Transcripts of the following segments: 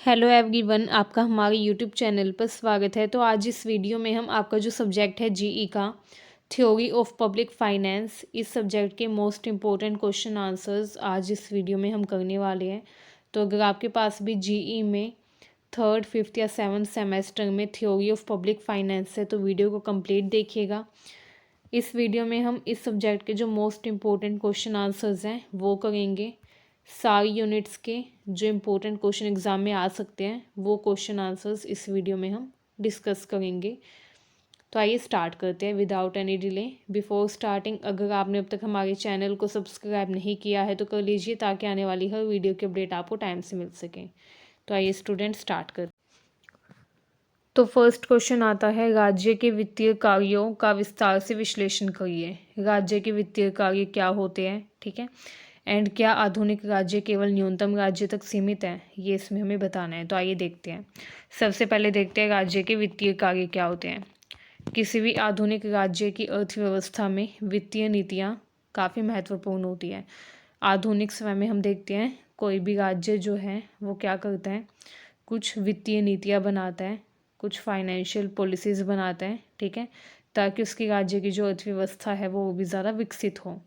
Hello everyone, आपका हमारे YouTube channel पर स्वागत है। तो आज इस वीडियो में हम आपका जो सब्जेक्ट है जीई का थ्योरी ऑफ पब्लिक फाइनेंस, इस सब्जेक्ट के मोस्ट इम्पोर्टेंट क्वेश्चन आंसर्स आज इस वीडियो में हम करने वाले हैं। तो अगर आपके पास भी जीई में थर्ड, फिफ्थ या सेवन्थ सेमेस्टर में थ्योरी ऑफ पब्लिक फाइनेंस है तो वीडियो को कंप्लीट देखिएगा। इस वीडियो में हम इस सब्जेक्ट के जो मोस्ट इम्पोर्टेंट क्वेश्चन आंसर्स हैं वो करेंगे। सारी यूनिट्स के जो इम्पोर्टेंट क्वेश्चन एग्ज़ाम में आ सकते हैं वो क्वेश्चन आंसर्स इस वीडियो में हम डिस्कस करेंगे। तो आइए स्टार्ट करते हैं without any delay. Before starting, अगर आपने अब तक हमारे चैनल को सब्सक्राइब नहीं किया है तो कर लीजिए ताकि आने वाली हर वीडियो की अपडेट आपको टाइम से मिल सके। तो आइए स्टूडेंट स्टार्ट करते हैं। तो फर्स्ट क्वेश्चन आता है, राज्य के वित्तीय कार्यों का विस्तार से विश्लेषण करिए। राज्य के वित्तीय कार्य क्या होते हैं, ठीक है, एंड क्या आधुनिक राज्य केवल न्यूनतम राज्य तक सीमित है, ये इसमें हमें बताना है। तो आइए देखते हैं। सबसे पहले देखते हैं राज्य के वित्तीय कार्य क्या होते हैं। किसी भी आधुनिक राज्य की अर्थव्यवस्था में वित्तीय नीतियाँ काफ़ी महत्वपूर्ण होती हैं। आधुनिक समय में हम देखते हैं कोई भी राज्य जो है वो क्या करता है, कुछ वित्तीय नीतियाँ बनाता है, कुछ फाइनेंशियल पॉलिसीज़ बनाते हैं, ठीक है, ताकि उसकी राज्य की जो अर्थव्यवस्था है वो भी ज़्यादा विकसित हो।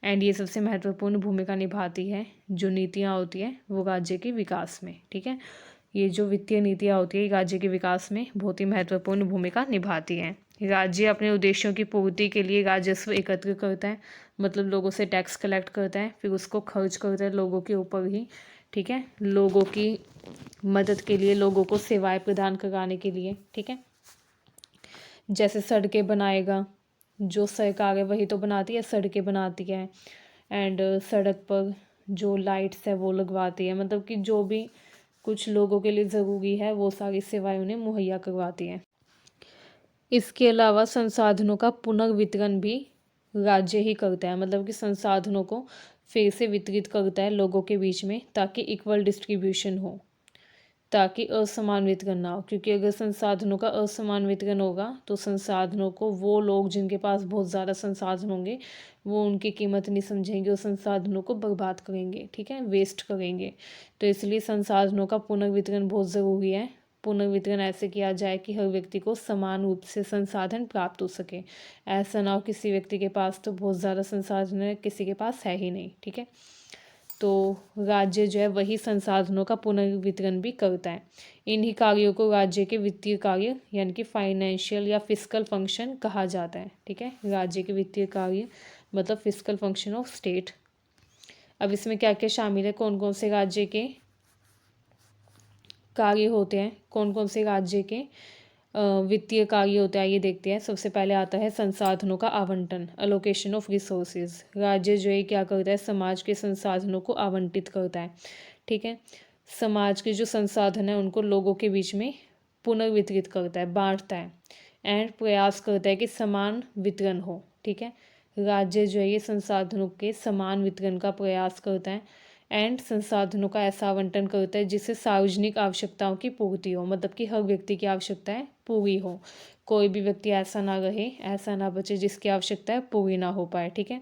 एंड ये सबसे महत्वपूर्ण भूमिका निभाती है जो नीतियाँ होती हैं वो राज्य के विकास में, ठीक है। ये जो वित्तीय नीतियाँ होती है राज्य के विकास में बहुत ही महत्वपूर्ण भूमिका निभाती हैं। राज्य अपने उद्देश्यों की पूर्ति के लिए राजस्व एकत्र करता है, मतलब लोगों से टैक्स कलेक्ट करता है, फिर उसको खर्च करता है लोगों के ऊपर ही, ठीक है, लोगों की मदद के लिए, लोगों को सेवाएं प्रदान कराने के लिए, ठीक है। जैसे सड़कें बनाएगा, जो सरकार है वही तो बनाती है, सड़कें बनाती है, एंड सड़क पर जो लाइट्स है वो लगवाती है, मतलब कि जो भी कुछ लोगों के लिए ज़रूरी है वो सारी सेवाएं उन्हें मुहैया करवाती हैं। इसके अलावा संसाधनों का पुनर्वितरण भी राज्य ही करता है, मतलब कि संसाधनों को फिर से वितरित करता है लोगों के बीच में ताकि इक्वल डिस्ट्रीब्यूशन हो, ताकि असमान वितरण ना हो। क्योंकि अगर संसाधनों का असमान वितरण होगा तो संसाधनों को वो लोग जिनके पास बहुत ज़्यादा संसाधन होंगे वो उनकी कीमत नहीं समझेंगे और संसाधनों को बर्बाद करेंगे, ठीक है, वेस्ट करेंगे। तो इसलिए संसाधनों का पुनर्वितरण बहुत ज़रूरी है। पुनर्वितरण ऐसे किया जाए कि हर व्यक्ति को समान रूप से संसाधन प्राप्त हो सके। ऐसा ना हो किसी व्यक्ति के पास तो बहुत ज़्यादा संसाधन है, किसी के पास है ही नहीं, ठीक है। तो राज्य जो है वही संसाधनों का पुनर्वितरण भी करता है। इन्हीं कार्यों को राज्य के वित्तीय कार्य यानी कि फाइनेंशियल या फिस्कल फंक्शन कहा जाता है, ठीक है। राज्य के वित्तीय कार्य मतलब फिस्कल फंक्शन ऑफ स्टेट। अब इसमें क्या क्या शामिल है, कौन कौन से राज्य के कार्य होते हैं, कौन कौन से राज्य के वित्तीय कार्य होते हैं, ये देखते हैं। सबसे पहले आता है संसाधनों का आवंटन, अलोकेशन ऑफ रिसोर्सेज। राज्य जो है क्या करता है, समाज के संसाधनों को आवंटित करता है, ठीक है। समाज के जो संसाधन है उनको लोगों के बीच में पुनर्वितरित करता है, बांटता है, एंड प्रयास करता है कि समान वितरण हो, ठीक है। राज्य जो है ये संसाधनों के समान वितरण का प्रयास करता है एंड संसाधनों का ऐसा आवंटन करता है जिससे सार्वजनिक आवश्यकताओं की पूर्ति हो, मतलब कि हर व्यक्ति की आवश्यकताएं पूरी हो। कोई भी व्यक्ति ऐसा ना रहे, ऐसा ना बचे जिसकी आवश्यकताएं पूरी ना हो पाए, ठीक है।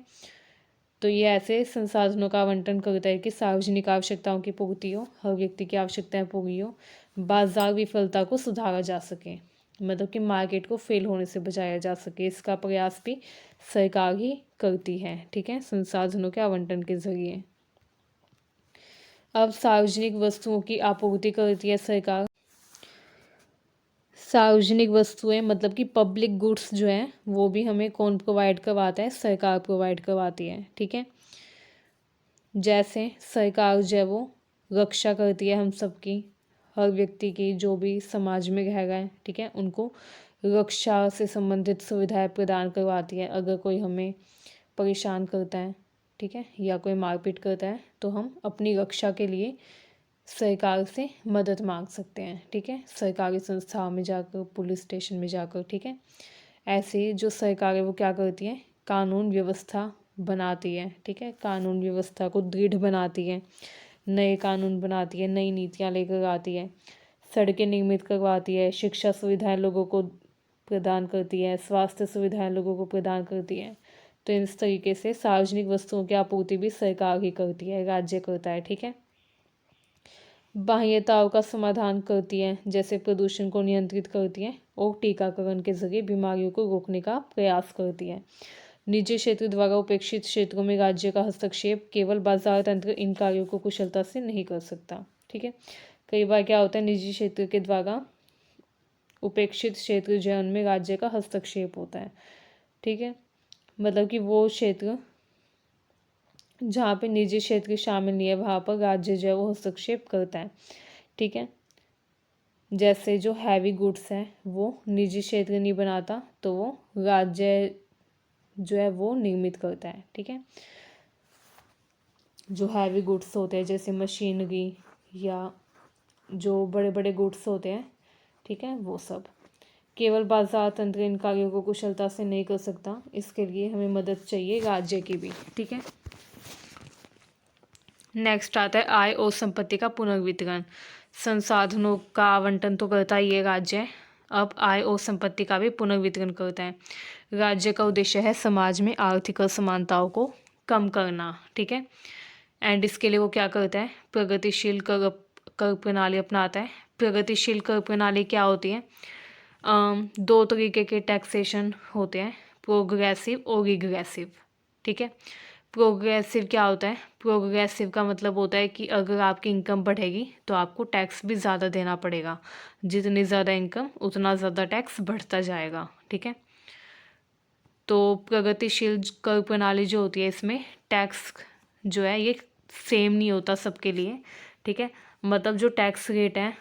तो ये ऐसे संसाधनों का आवंटन करता है कि सार्वजनिक आवश्यकताओं की पूर्ति हो, हर व्यक्ति की आवश्यकताएं पूरी हो, बाजार विफलता को सुधारा जा सके, मतलब कि मार्केट को फेल होने से बचाया जा सके। इसका प्रयास भी सरकार ही करती है, ठीक है, संसाधनों के आवंटन के जरिए। अब सार्वजनिक वस्तुओं की आपूर्ति करती है सरकार। सार्वजनिक वस्तुएं मतलब कि पब्लिक गुड्स जो हैं वो भी हमें कौन प्रोवाइड करवाता है, सरकार प्रोवाइड करवाती है, ठीक है। जैसे सरकार जो है वो रक्षा करती है हम सबकी, हर व्यक्ति की जो भी समाज में रह गए, ठीक है, उनको रक्षा से संबंधित सुविधाएं प्रदान करवाती है। अगर कोई हमें परेशान करता है, ठीक है, या कोई मारपीट करता है तो हम अपनी रक्षा के लिए सरकार से मदद मांग सकते हैं, ठीक है, सरकारी संस्थाओं में जाकर, पुलिस स्टेशन में जाकर, ठीक है। ऐसे ही जो सरकार है वो क्या करती है, कानून व्यवस्था बनाती है, ठीक है, कानून व्यवस्था को दृढ़ बनाती है, नए कानून बनाती है, नई नीतियाँ लेकर आती है, सड़कें निर्मित करवाती है, शिक्षा सुविधाएं लोगों को प्रदान करती है, स्वास्थ्य सुविधाएं लोगों को प्रदान करती है। तो इस तरीके से सार्वजनिक वस्तुओं की आपूर्ति भी सरकार ही करती है, राज्य करता है, ठीक है। बाह्यताओं का समाधान करती है, जैसे प्रदूषण को नियंत्रित करती है और टीकाकरण के जरिए बीमारियों को रोकने का प्रयास करती है। निजी क्षेत्र द्वारा उपेक्षित क्षेत्रों में राज्य का हस्तक्षेप, केवल बाजार तंत्र इन कार्यों को कुशलता से नहीं कर सकता। ठीक है, कई बार क्या होता है, निजी क्षेत्र के द्वारा उपेक्षित क्षेत्र जो है उनमें राज्य का हस्तक्षेप होता है। ठीक है, मतलब कि वो क्षेत्र जहाँ पे निजी क्षेत्र शामिल नहीं है वहाँ पर राज्य जो है वो हस्तक्षेप करता है। ठीक है, जैसे जो हैवी गुड्स है वो निजी क्षेत्र नहीं बनाता, तो वो राज्य जो है वो निर्मित करता है। ठीक है, जो हैवी गुड्स होते हैं जैसे मशीनरी या जो बड़े बड़े गुड्स होते हैं, ठीक है, वो सब केवल बाजार तंत्र इन कार्यों को कुशलता से नहीं कर सकता, इसके लिए हमें मदद चाहिए राज्य की भी। ठीक है, नेक्स्ट आता है आय और संपत्ति का पुनर्वितरण। संसाधनों का आवंटन तो करता ही है राज्य, अब आय और संपत्ति का भी पुनर्वितरण करता है। राज्य का उद्देश्य है समाज में आर्थिक असमानताओं को कम करना। ठीक है, एंड इसके लिए वो क्या करता है, प्रगतिशील कर प्रणाली अपनाता है। प्रगतिशील कर प्रणाली क्या होती है, दो तरीके के टैक्सेशन होते हैं, प्रोग्रेसिव और रिग्रेसिव। ठीक है, प्रोग्रेसिव क्या होता है, प्रोग्रेसिव का मतलब होता है कि अगर आपकी इनकम बढ़ेगी तो आपको टैक्स भी ज़्यादा देना पड़ेगा, जितनी ज़्यादा इनकम उतना ज़्यादा टैक्स बढ़ता जाएगा। ठीक है, तो प्रगतिशील कर प्रणाली जो होती है इसमें टैक्स जो है ये सेम नहीं होता सबके लिए। ठीक है, मतलब जो टैक्स रेट है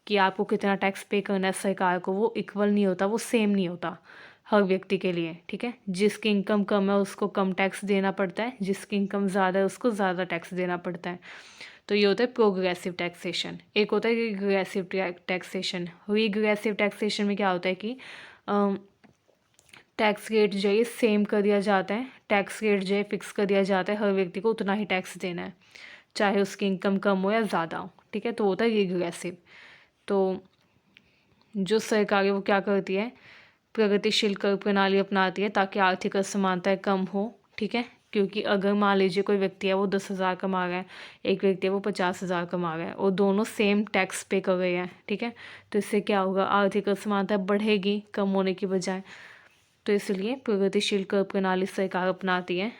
कि आपको कितना टैक्स पे करना है सरकार को, वो इक्वल नहीं होता, वो सेम नहीं होता हर व्यक्ति के लिए। ठीक है, जिसकी इनकम कम है उसको कम टैक्स देना पड़ता है, जिसकी इनकम ज़्यादा है उसको ज़्यादा टैक्स देना पड़ता है। तो ये होता है प्रोग्रेसिव टैक्सेशन। एक होता है रिग्रेसिव टैक्सेशन। रिग्रेसिव टैक्सेशन में क्या होता है कि टैक्स रेट जो है सेम कर दिया जाता है, टैक्स रेट जो है फिक्स कर दिया जाता है, हर व्यक्ति को उतना ही टैक्स देना है, चाहे उसकी इनकम कम हो या ज़्यादा हो। ठीक है, तो होता है रिग्रेसिव। तो जो सरकार है वो क्या करती है, प्रगतिशील कर प्रणाली अपनाती है ताकि आर्थिक असमानताएं कम हो। ठीक है, क्योंकि अगर मान लीजिए कोई व्यक्ति है वो 10,000 कमा रहा है, एक व्यक्ति है वो 50,000 कमा रहा है और दोनों सेम टैक्स पे कर रहे हैं, ठीक है, तो इससे क्या होगा, आर्थिक असमानता बढ़ेगी कम होने की बजाय। तो इसलिए प्रगतिशील कर प्रणाली सरकार अपनाती है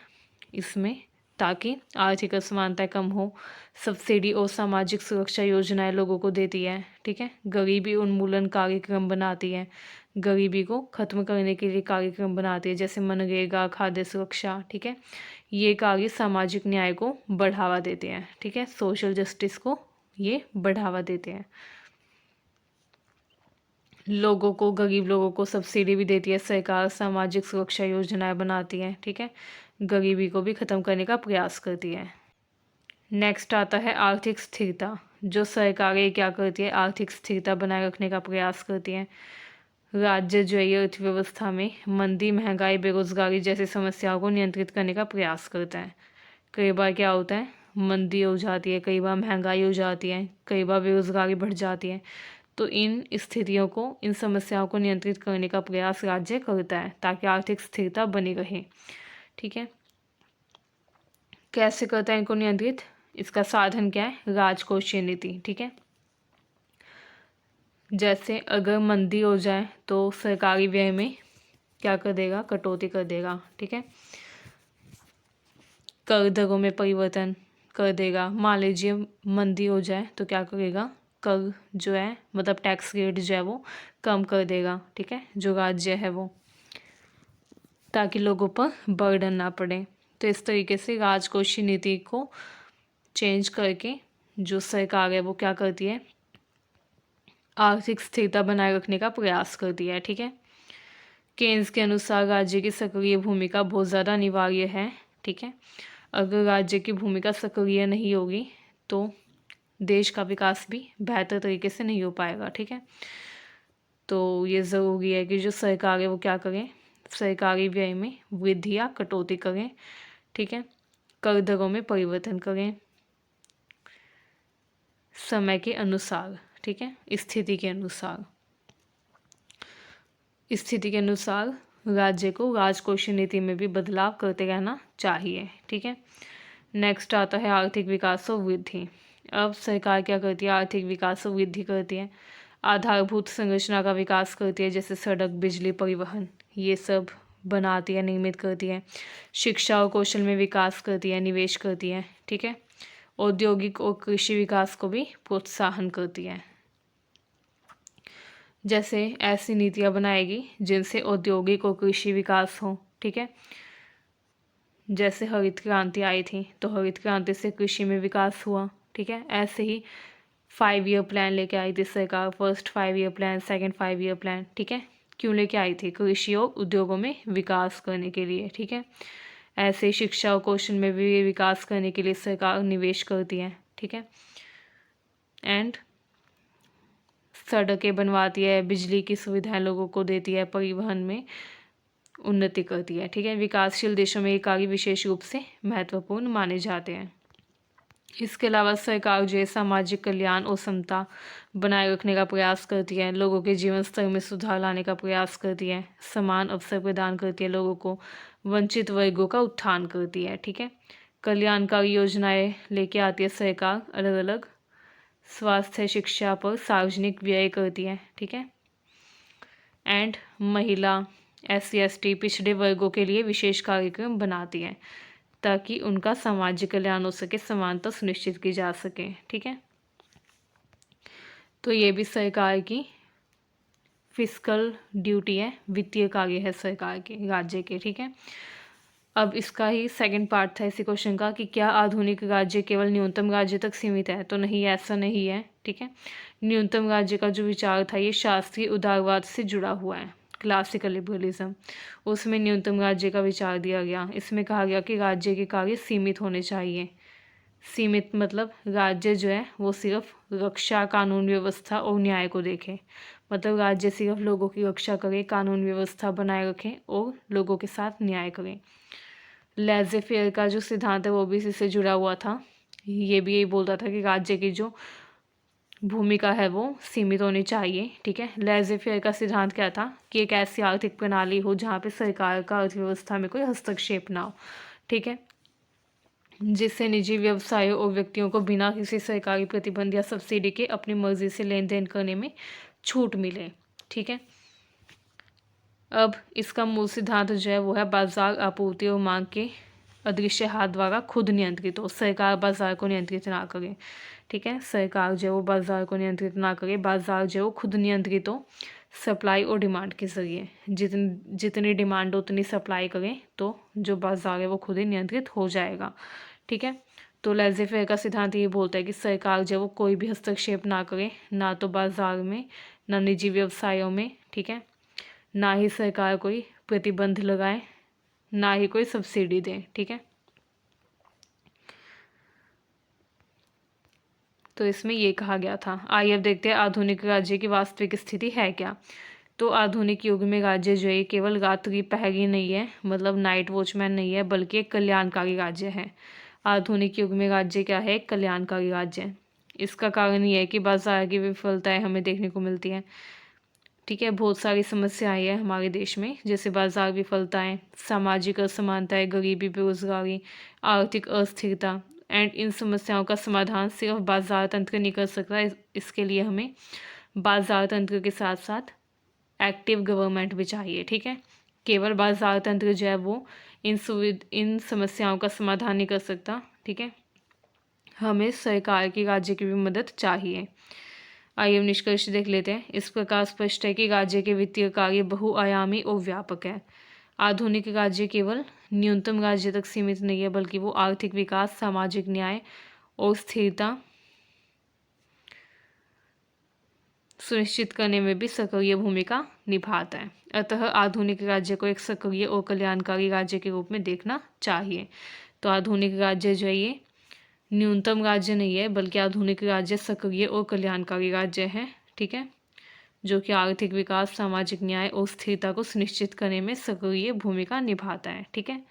इसमें ताकि आर्थिक असमानता कम हो। सब्सिडी और सामाजिक सुरक्षा योजनाएं लोगों को देती है। ठीक है, गरीबी उन्मूलन कार्यक्रम बनाती है, गरीबी को ख़त्म करने के लिए कार्यक्रम बनाती है, जैसे मनरेगा, खाद्य सुरक्षा। ठीक है, ये कार्य सामाजिक न्याय को बढ़ावा देते हैं। ठीक है, सोशल जस्टिस को ये बढ़ावा देते हैं। लोगों को, गरीब लोगों को सब्सिडी भी देती है सरकार, सामाजिक सुरक्षा योजनाएं बनाती है। ठीक है, गरीबी को भी ख़त्म करने का प्रयास करती है। नेक्स्ट आता है आर्थिक स्थिरता। जो सरकारें क्या करती है, आर्थिक स्थिरता बनाए रखने का प्रयास करती हैं। राज्य जो है ये अर्थव्यवस्था में मंदी, महंगाई, बेरोजगारी जैसी समस्याओं को नियंत्रित करने का प्रयास करता है। कई बार क्या होता है, मंदी हो जाती है, कई बार महंगाई हो जाती है, कई बार बेरोजगारी बढ़ जाती है, तो इन स्थितियों को, इन समस्याओं को नियंत्रित करने का प्रयास राज्य करता है ताकि आर्थिक स्थिरता बनी रहे। ठीक है, कैसे करता है इनको नियंत्रित, इसका साधन क्या है, राजकोषीय नीति। ठीक है, जैसे अगर मंदी हो जाए तो सरकारी व्यय में क्या कर देगा, कटौती कर देगा। ठीक है, कर दरों में परिवर्तन कर देगा। मान लीजिए मंदी हो जाए तो क्या करेगा, कर जो है मतलब टैक्स रेट जो है वो कम कर देगा। ठीक है, जो राज्य है वो, ताकि लोगों पर बर्डन ना पड़े। तो इस तरीके से राजकोषीय नीति को चेंज करके जो सरकार है वो क्या करती है, आर्थिक स्थिरता बनाए रखने का प्रयास करती है। ठीक है, केन्स के अनुसार राज्य की सक्रिय भूमिका बहुत ज़्यादा अनिवार्य है। ठीक है, अगर राज्य की भूमिका सक्रिय नहीं होगी तो देश का विकास भी बेहतर तरीके से नहीं हो पाएगा। ठीक है, तो ये ज़रूरी है कि जो सरकार है वो क्या करें, सरकारी व्यय में वृद्धि या कटौती करें। ठीक है, कर दरों में परिवर्तन करें समय के अनुसार। ठीक है, स्थिति के अनुसार, स्थिति के अनुसार राज्य को राजकोषीय नीति में भी बदलाव करते रहना चाहिए। ठीक है, नेक्स्ट आता है आर्थिक विकास और वृद्धि। अब सरकार क्या करती है, आर्थिक विकास और वृद्धि करती है, आधारभूत संरचना का विकास करती है, जैसे सड़क, बिजली, परिवहन, ये सब बनाती है, निर्मित करती है, शिक्षा और कौशल में विकास करती है, निवेश करती है, ठीक है, औद्योगिक और कृषि विकास को भी प्रोत्साहन करती है। जैसे ऐसी नीतियाँ बनाएगी जिनसे औद्योगिक और कृषि विकास हो, ठीक है, जैसे हरित क्रांति आई थी तो हरित क्रांति से कृषि में विकास हुआ, ठीक है। ऐसे ही 5 ईयर प्लान लेके आई थी सरकार, first 5 year plan, second 5 year plan, ठीक है, क्यों लेके आई थी, कृषि और उद्योगों में विकास करने के लिए, ठीक है। ऐसे ही शिक्षा और कौशल में भी विकास करने के लिए सरकार निवेश करती है, ठीक है, एंड सड़कें बनवाती है, बिजली की सुविधाएं लोगों को देती है, परिवहन में उन्नति करती है, ठीक है। विकासशील देशों में ये कार्य विशेष रूप से महत्वपूर्ण माने जाते हैं। इसके अलावा सरकार जो है सामाजिक कल्याण और समता बनाए रखने का प्रयास करती है, लोगों के जीवन स्तर में सुधार लाने का प्रयास करती है, समान अवसर प्रदान करती है लोगों को, वंचित वर्गों का उत्थान करती है, ठीक है। कल्याणकारी योजनाएं लेके आती है सरकार, अलग अलग स्वास्थ्य, शिक्षा पर सार्वजनिक व्यय करती है, ठीक है। एंड महिला, SC/ST, पिछड़े वर्गों के लिए विशेष कार्यक्रम बनाती है ताकि उनका सामाजिक कल्याण हो सके, समानता सुनिश्चित की जा सके, ठीक है। तो ये भी सरकार की फिस्कल ड्यूटी है, वित्तीय कार्य है सरकार के, राज्य के, ठीक है। अब इसका ही सेकंड पार्ट था इसी क्वेश्चन का कि क्या आधुनिक राज्य केवल न्यूनतम राज्य तक सीमित है, तो नहीं, ऐसा नहीं है, ठीक है। न्यूनतम राज्य का जो विचार था ये शास्त्रीय उदारवाद से जुड़ा हुआ है, क्लासिकल लिबरलिज्म, उसमें न्यूनतम राज्य का विचार दिया गया। इसमें कहा गया कि राज्य के कार्य सीमित होने चाहिए। सीमित मतलब राज्य जो है वो सिर्फ रक्षा, कानून व्यवस्था और न्याय को देखे, मतलब राज्य सिर्फ लोगों की रक्षा करे, कानून व्यवस्था बनाए रखे और लोगों के साथ न्याय करें। लेज़े फेयर का जो सिद्धांत है वो भी इससे जुड़ा हुआ था, ये भी यही बोलता था कि राज्य की जो भूमिका है वो सीमित होनी चाहिए, ठीक है। लेज़े फेयर का सिद्धांत क्या था कि एक ऐसी आर्थिक प्रणाली हो जहाँ पे सरकार का अर्थव्यवस्था में कोई हस्तक्षेप ना हो, ठीक है, जिससे निजी व्यवसायों और व्यक्तियों को बिना किसी सरकारी प्रतिबंध या सब्सिडी के अपनी मर्जी से लेन देन करने में छूट मिले, ठीक है। अब इसका मूल सिद्धांत जो है वो है बाजार आपूर्ति और मांग के अदृश्य हाथ द्वारा खुद नियंत्रित हो, सरकार बाजार को नियंत्रित ना करे, ठीक है। सरकार जो है वो बाजार को नियंत्रित ना करे, बाजार जो है वो खुद नियंत्रित हो सप्लाई और डिमांड के जरिए, जितनी डिमांड हो उतनी सप्लाई करें तो जो बाजार है वो खुद ही नियंत्रित हो जाएगा, ठीक है। तो लेज़े फेयर का सिद्धांत ये बोलता है कि सरकार जो है वो कोई भी हस्तक्षेप ना करे, ना तो बाजार में, ना निजी व्यवसायों में, ठीक है, ना ही सरकार कोई प्रतिबंध लगाए, ना ही कोई सब्सिडी दे, ठीक है। तो इसमें ये कहा गया था। आइए अब देखते हैं आधुनिक राज्य की वास्तविक स्थिति है क्या। तो आधुनिक युग में राज्य जो है केवल रात्रि प्रहरी नहीं है, मतलब नाइट वॉचमैन नहीं है, बल्कि एक कल्याणकारी राज्य है। आधुनिक युग में राज्य क्या है, एक कल्याणकारी राज्य। इसका कारण ये है कि बाजार की विफलताएं हमें देखने को मिलती हैं, ठीक है। बहुत सारी समस्याएं हैं हमारे देश में, जैसे बाजार विफलताएं, सामाजिक असमानताएं, गरीबी, बेरोजगारी, आर्थिक अस्थिरता, एंड इन समस्याओं का समाधान सिर्फ बाजार तंत्र नहीं कर सकता। इसके लिए हमें बाजार तंत्र के साथ साथ एक्टिव गवर्नमेंट भी चाहिए, ठीक है। केवल बाजार तंत्र जो है वो इन समस्याओं का समाधान नहीं कर सकता, ठीक है, हमें सरकार की, राज्य की भी मदद चाहिए। आइए हम निष्कर्ष देख लेते हैं। इस प्रकार स्पष्ट है कि राज्य के वित्तीय कार्य बहुआयामी और व्यापक है। आधुनिक राज्य केवल न्यूनतम राज्य तक सीमित नहीं है, बल्कि वो आर्थिक विकास, सामाजिक न्याय और स्थिरता सुनिश्चित करने में भी सक्रिय भूमिका निभाता है। अतः आधुनिक राज्य को एक सक्रिय और कल्याणकारी राज्य के रूप में देखना चाहिए। तो आधुनिक राज्य जो है ये न्यूनतम राज्य नहीं है, बल्कि आधुनिक राज्य सक्रिय और कल्याणकारी राज्य है, ठीक है, जो कि आर्थिक विकास, सामाजिक न्याय और स्थिरता को सुनिश्चित करने में सक्रिय भूमिका निभाता है, ठीक है।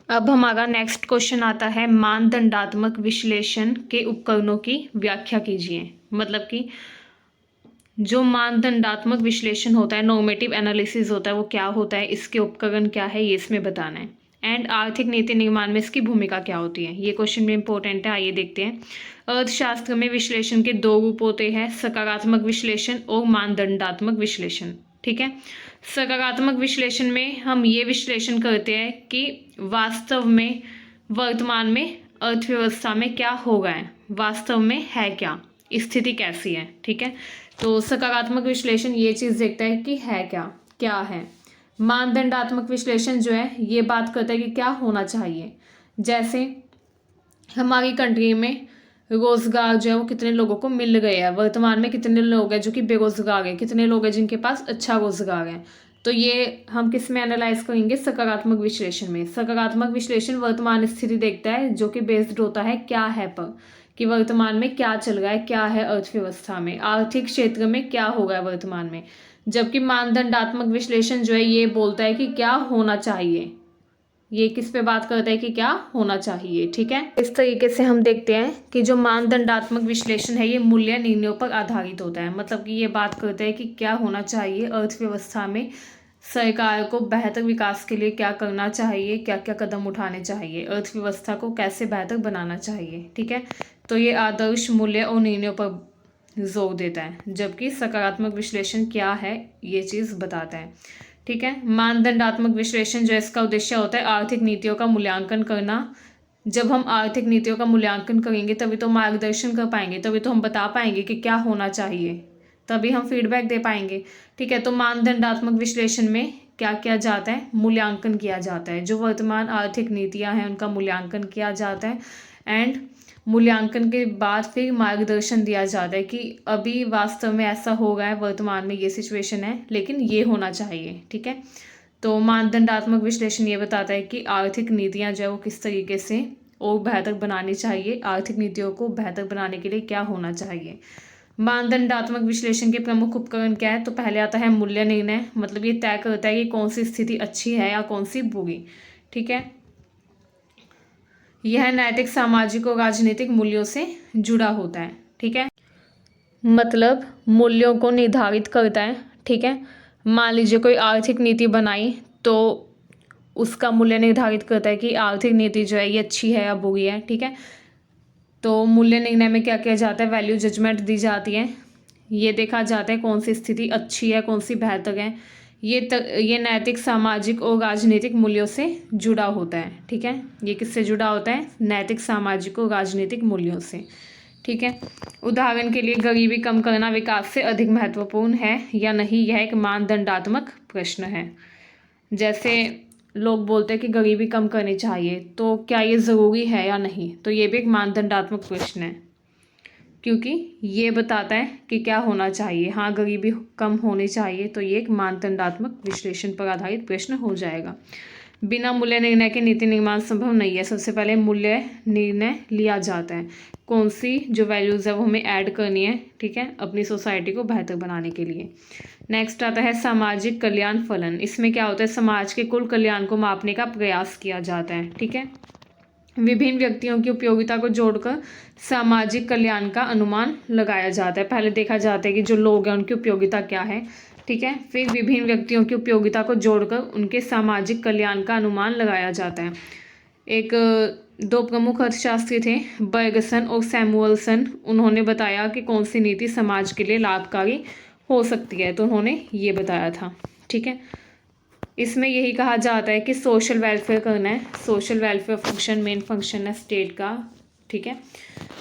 अब हमारा नेक्स्ट क्वेश्चन आता है, मानदंडात्मक विश्लेषण के उपकरणों की व्याख्या कीजिए। मतलब कि जो मानदंडात्मक विश्लेषण होता है, नॉर्मेटिव एनालिसिस होता है, वो क्या होता है, इसके उपकरण क्या है, ये इसमें बताना है। एंड आर्थिक नीति निर्माण में इसकी भूमिका क्या होती है। ये क्वेश्चन भी इंपॉर्टेंट है, आइए देखते हैं। अर्थशास्त्र में विश्लेषण के दो रूप होते हैं, सकारात्मक विश्लेषण और मानदंडात्मक विश्लेषण। ठीक है, सकारात्मक विश्लेषण में हम ये विश्लेषण करते हैं कि वास्तव में वर्तमान में अर्थव्यवस्था में क्या हो रहा है, वास्तव में है क्या, स्थिति कैसी है। ठीक है, तो सकारात्मक विश्लेषण ये चीज़ देखता है कि है क्या, क्या है। मानदंडात्मक विश्लेषण जो है ये बात करता है कि क्या होना चाहिए। जैसे हमारी कंट्री में रोजगार जो है वो कितने लोगों को मिल गया है, वर्तमान में कितने लोग हैं जो कि बेरोजगार हैं, कितने लोग हैं जिनके पास अच्छा रोजगार है। तो ये हम किस में एनालाइज करेंगे, सकारात्मक विश्लेषण में। सकारात्मक विश्लेषण वर्तमान स्थिति देखता है जो कि बेस्ड होता है क्या है पर, कि वर्तमान में क्या चल रहा है, क्या है अर्थव्यवस्था में, आर्थिक क्षेत्र में क्या हो रहा है वर्तमान में। जबकि मानदंडात्मक विश्लेषण जो है ये बोलता है कि क्या होना चाहिए, ये किस पे बात करता है कि क्या होना चाहिए। ठीक है, इस तरीके से हम देखते हैं कि जो मानदंडात्मक विश्लेषण है ये मूल्य निर्णयों पर आधारित होता है। मतलब कि ये बात करता है कि क्या होना चाहिए अर्थव्यवस्था में, सरकार को बेहतर विकास के लिए क्या करना चाहिए, क्या क्या कदम उठाने चाहिए, अर्थव्यवस्था को कैसे बेहतर बनाना चाहिए। ठीक है, तो ये आदर्श मूल्य और निर्णयों पर जोर देता है, जबकि सकारात्मक विश्लेषण क्या है ये चीज़ बताता है। ठीक है, मानदंडात्मक विश्लेषण जो है इसका उद्देश्य होता है आर्थिक नीतियों का मूल्यांकन करना। जब हम आर्थिक नीतियों का मूल्यांकन करेंगे तभी तो मार्गदर्शन कर पाएंगे, तभी तो हम बता पाएंगे कि क्या होना चाहिए, तभी हम फीडबैक दे पाएंगे। ठीक है, तो मानदंडात्मक विश्लेषण में क्या किया जाता है, मूल्यांकन किया जाता है, जो वर्तमान आर्थिक नीतियां हैं उनका मूल्यांकन किया जाता है। एंड मूल्यांकन के बाद फिर मार्गदर्शन दिया जाता है कि अभी वास्तव में ऐसा हो गया है, वर्तमान में ये सिचुएशन है, लेकिन ये होना चाहिए। ठीक है, तो मानदंडात्मक विश्लेषण ये बताता है कि आर्थिक नीतियां जो है वो किस तरीके से और बेहतर बनानी चाहिए, आर्थिक नीतियों को बेहतर बनाने के लिए क्या होना चाहिए। मानदंडात्मक विश्लेषण के प्रमुख उपकरण क्या है, तो पहले आता है मूल्य निर्णय। मतलब ये तय करता है कि कौन सी स्थिति अच्छी है या कौन सी बुरी। ठीक है, यह नैतिक, सामाजिक और राजनीतिक मूल्यों से जुड़ा होता है। ठीक है, मतलब मूल्यों को निर्धारित करता है। ठीक है, मान लीजिए कोई आर्थिक नीति बनाई तो उसका मूल्य निर्धारित करता है कि आर्थिक नीति जो है ये अच्छी है या बुरी है। ठीक है, तो मूल्य निर्णय में क्या किया जाता है, वैल्यू जजमेंट दी जाती है, ये देखा जाता है कौन सी स्थिति अच्छी है, कौन सी बेहतर है। ये नैतिक, सामाजिक और राजनीतिक मूल्यों से जुड़ा होता है। ठीक है, ये किससे जुड़ा होता है, नैतिक, सामाजिक और राजनीतिक मूल्यों से। ठीक है, उदाहरण के लिए गरीबी कम करना विकास से अधिक महत्वपूर्ण है या नहीं, यह एक मानदंडात्मक प्रश्न है। जैसे लोग बोलते हैं कि गरीबी कम करनी चाहिए, तो क्या ये ज़रूरी है या नहीं, तो ये भी एक मानदंडात्मक प्रश्न है, क्योंकि ये बताता है कि क्या होना चाहिए। हाँ, गरीबी कम होनी चाहिए, तो ये एक मानदंडात्मक विश्लेषण पर आधारित प्रश्न हो जाएगा। बिना मूल्य निर्णय के नीति निर्माण संभव नहीं है। सबसे पहले मूल्य निर्णय लिया जाता है, कौन सी जो वैल्यूज़ है वो हमें ऐड करनी है। ठीक है, अपनी सोसाइटी को बेहतर बनाने के लिए। नेक्स्ट आता है सामाजिक कल्याण फलन। इसमें क्या होता है, समाज के कुल कल्याण को मापने का प्रयास किया जाता है। ठीक है, विभिन्न व्यक्तियों की उपयोगिता को जोड़कर सामाजिक कल्याण का अनुमान लगाया जाता है। पहले देखा जाता है कि जो लोग हैं उनकी उपयोगिता क्या है। ठीक है, फिर विभिन्न व्यक्तियों की उपयोगिता को जोड़कर उनके सामाजिक कल्याण का अनुमान लगाया जाता है। दो प्रमुख अर्थशास्त्री थे, बर्गसन और सैमुअलसन। उन्होंने बताया कि कौन सी नीति समाज के लिए लाभकारी हो सकती है, तो उन्होंने ये बताया था। ठीक है, इसमें यही कहा जाता है कि सोशल वेलफेयर करना है, social welfare function main function है स्टेट का। ठीक है,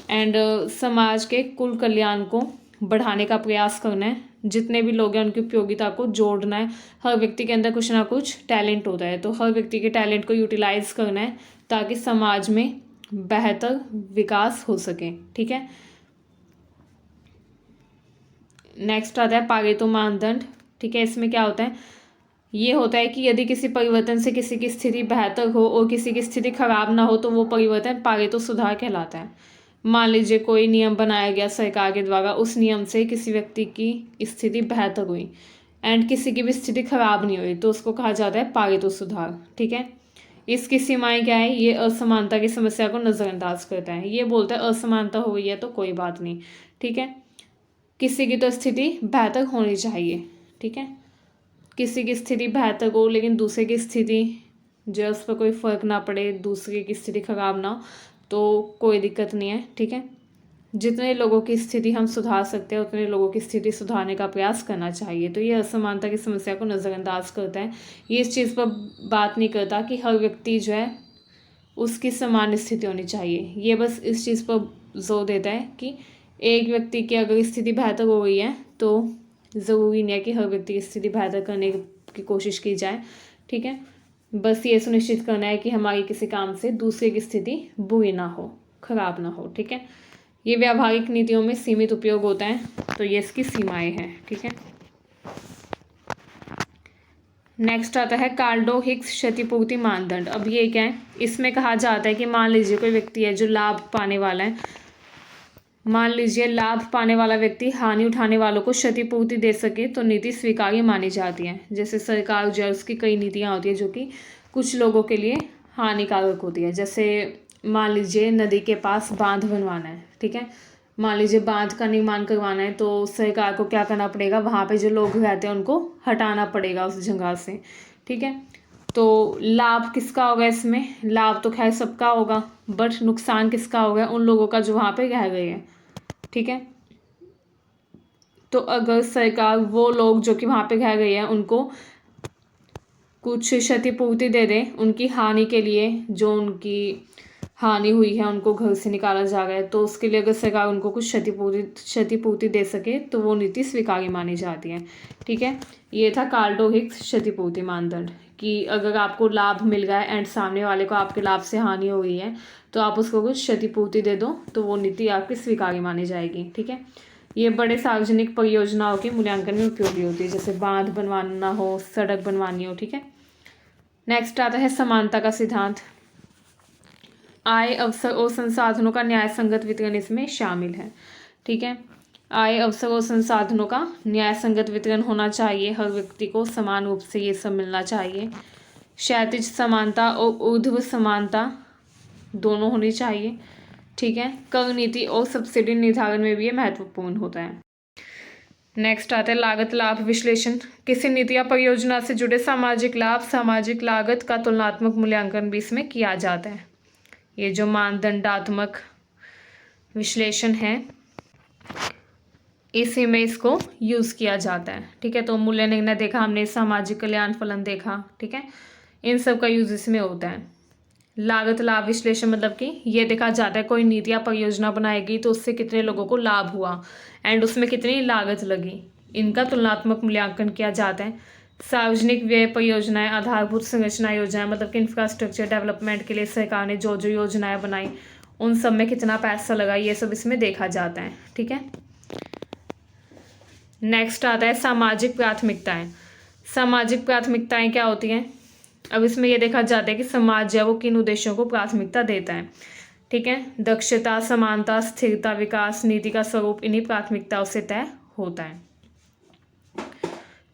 एंड समाज के कुल कल्याण को बढ़ाने का प्रयास करना है, जितने भी लोग हैं उनकी उपयोगिता को जोड़ना है। हर व्यक्ति के अंदर कुछ ना कुछ टैलेंट होता है, तो हर व्यक्ति के टैलेंट को यूटिलाइज करना है ताकि समाज में बेहतर विकास हो सके। ठीक है, नेक्स्ट आता है पारेटो मानदंड। ठीक है, इसमें क्या होता है, ये होता है कि यदि किसी परिवर्तन से किसी की स्थिति बेहतर हो और किसी की स्थिति खराब ना हो तो वो परिवर्तन पारेटो सुधार कहलाता है। मान लीजिए कोई नियम बनाया गया सरकार के द्वारा, उस नियम से किसी व्यक्ति की स्थिति बेहतर हुई एंड किसी की भी स्थिति खराब नहीं हुई, तो उसको कहा जाता है पारेटो सुधार। ठीक है, इसकी सीमाएं क्या है, ये असमानता की समस्या को नज़रअंदाज करता है। ये बोलता है असमानता हो गई है तो कोई बात नहीं। ठीक है, किसी की तो स्थिति बेहतर होनी चाहिए। ठीक है, किसी की स्थिति बेहतर हो लेकिन दूसरे की स्थिति जर्स पर कोई फ़र्क ना पड़े, दूसरे की स्थिति खराब ना, तो कोई दिक्कत नहीं है, ठीक है। जितने लोगों की स्थिति हम सुधार सकते हैं उतने लोगों की स्थिति सुधारने का प्रयास करना चाहिए। तो ये असमानता की समस्या को नज़रअंदाज करता है। ये इस चीज़ पर बात नहीं करता कि हर व्यक्ति जो है उसकी समान स्थिति होनी चाहिए। ये बस इस चीज़ पर जोर देता है कि एक व्यक्ति की अगर स्थिति बेहतर हो गई है तो ज़रूरी नहीं है कि हर व्यक्ति की स्थिति बेहतर करने की कोशिश की जाए, ठीक है। बस ये सुनिश्चित करना है कि हमारी किसी काम से दूसरे की स्थिति बुरी ना हो, खराब ना हो, ठीक है। ये व्यावहारिक नीतियों में सीमित उपयोग होता है, तो ये इसकी सीमाएं हैं, ठीक है। नेक्स्ट आता है कार्डो हिक्स क्षतिपूर्ति मानदंड। अब ये क्या है, इसमें कहा जाता है कि मान लीजिए कोई व्यक्ति है जो लाभ पाने वाला है, मान लीजिए लाभ पाने वाला व्यक्ति हानि उठाने वालों को क्षतिपूर्ति दे सके तो नीति स्वीकार्य मानी जाती है। जैसे सरकार जर्स की कई नीतियाँ होती है जो कि कुछ लोगों के लिए हानिकारक होती है। जैसे मान लीजिए नदी के पास बांध बनवाना है, ठीक है। मान लीजिए बांध का निर्माण करवाना है तो सरकार को क्या करना पड़ेगा, वहाँ पे जो लोग रहते हैं उनको हटाना पड़ेगा उस जगह से, ठीक है। तो लाभ किसका होगा इसमें, लाभ तो खैर सबका होगा, बट नुकसान किसका होगा, उन लोगों का जो वहाँ पे रह गए हैं, ठीक है। तो अगर सरकार वो लोग जो कि वहाँ पे रह गए हैं उनको कुछ क्षतिपूर्ति दे दे उनकी हानि के लिए, जो उनकी हानि हुई है, उनको घर से निकाला जा रहा है, तो उसके लिए अगर सरकार उनको कुछ क्षतिपूर्ति दे सके तो वो नीति स्वीकार्य मानी जाती है, ठीक है। ये था कार्डो हिक्स क्षतिपूर्ति मानदंड कि अगर आपको लाभ मिल रहा है एंड सामने वाले को आपके लाभ से हानि हो गई है तो आप उसको कुछ क्षतिपूर्ति दे दो तो वो नीति आपकी स्वीकार्य मानी जाएगी, ठीक है। ये बड़े सार्वजनिक परियोजनाओं के मूल्यांकन में उपयोगी होती है, जैसे बांध बनवाना हो, सड़क बनवानी हो, ठीक है। नेक्स्ट आता है समानता का सिद्धांत। आय, अवसर और संसाधनों का न्याय संगत वितरण इसमें शामिल है, ठीक है। आय, अवसर और संसाधनों का न्याय संगत वितरण होना चाहिए, हर व्यक्ति को समान रूप से ये सब मिलना चाहिए। क्षैतिज समानता और ऊर्ध्व समानता दोनों होनी चाहिए, ठीक है। कर नीति और सब्सिडी निर्धारण में भी ये महत्वपूर्ण होता है। नेक्स्ट आता है लागत लाभ विश्लेषण। किसी नीति या परियोजना से जुड़े सामाजिक लाभ, सामाजिक लागत का तुलनात्मक मूल्यांकन भी इसमें किया जाता है। ये जो मानदंडात्मक विश्लेषण है इसी में इसको यूज़ किया जाता है, ठीक है। तो मूल्य निर्णय देखा हमने, सामाजिक कल्याण फलन देखा, ठीक है। इन सब का यूज़ इसमें होता है। लागत लाभ विश्लेषण मतलब कि ये देखा जाता है कोई नीति या परियोजना बनाएगी तो उससे कितने लोगों को लाभ हुआ एंड उसमें कितनी लागत लगी, इनका तुलनात्मक मूल्यांकन किया जाता है। सार्वजनिक व्यय परियोजनाएं, आधारभूत संरचना योजनाएं मतलब कि इंफ्रास्ट्रक्चर डेवलपमेंट के लिए सरकार ने जो जो योजनाएं बनाई उन सब में कितना पैसा लगा, ये सब इसमें देखा जाता है, ठीक है। नेक्स्ट आता है सामाजिक प्राथमिकताएं। सामाजिक प्राथमिकताएं क्या होती हैं, अब इसमें यह देखा जाता है कि समाज है वो किन उद्देश्यों को प्राथमिकता देता है, ठीक है। दक्षता, समानता, स्थिरता, विकास, नीति का स्वरूप इन्हीं प्राथमिकताओं से तय होता है।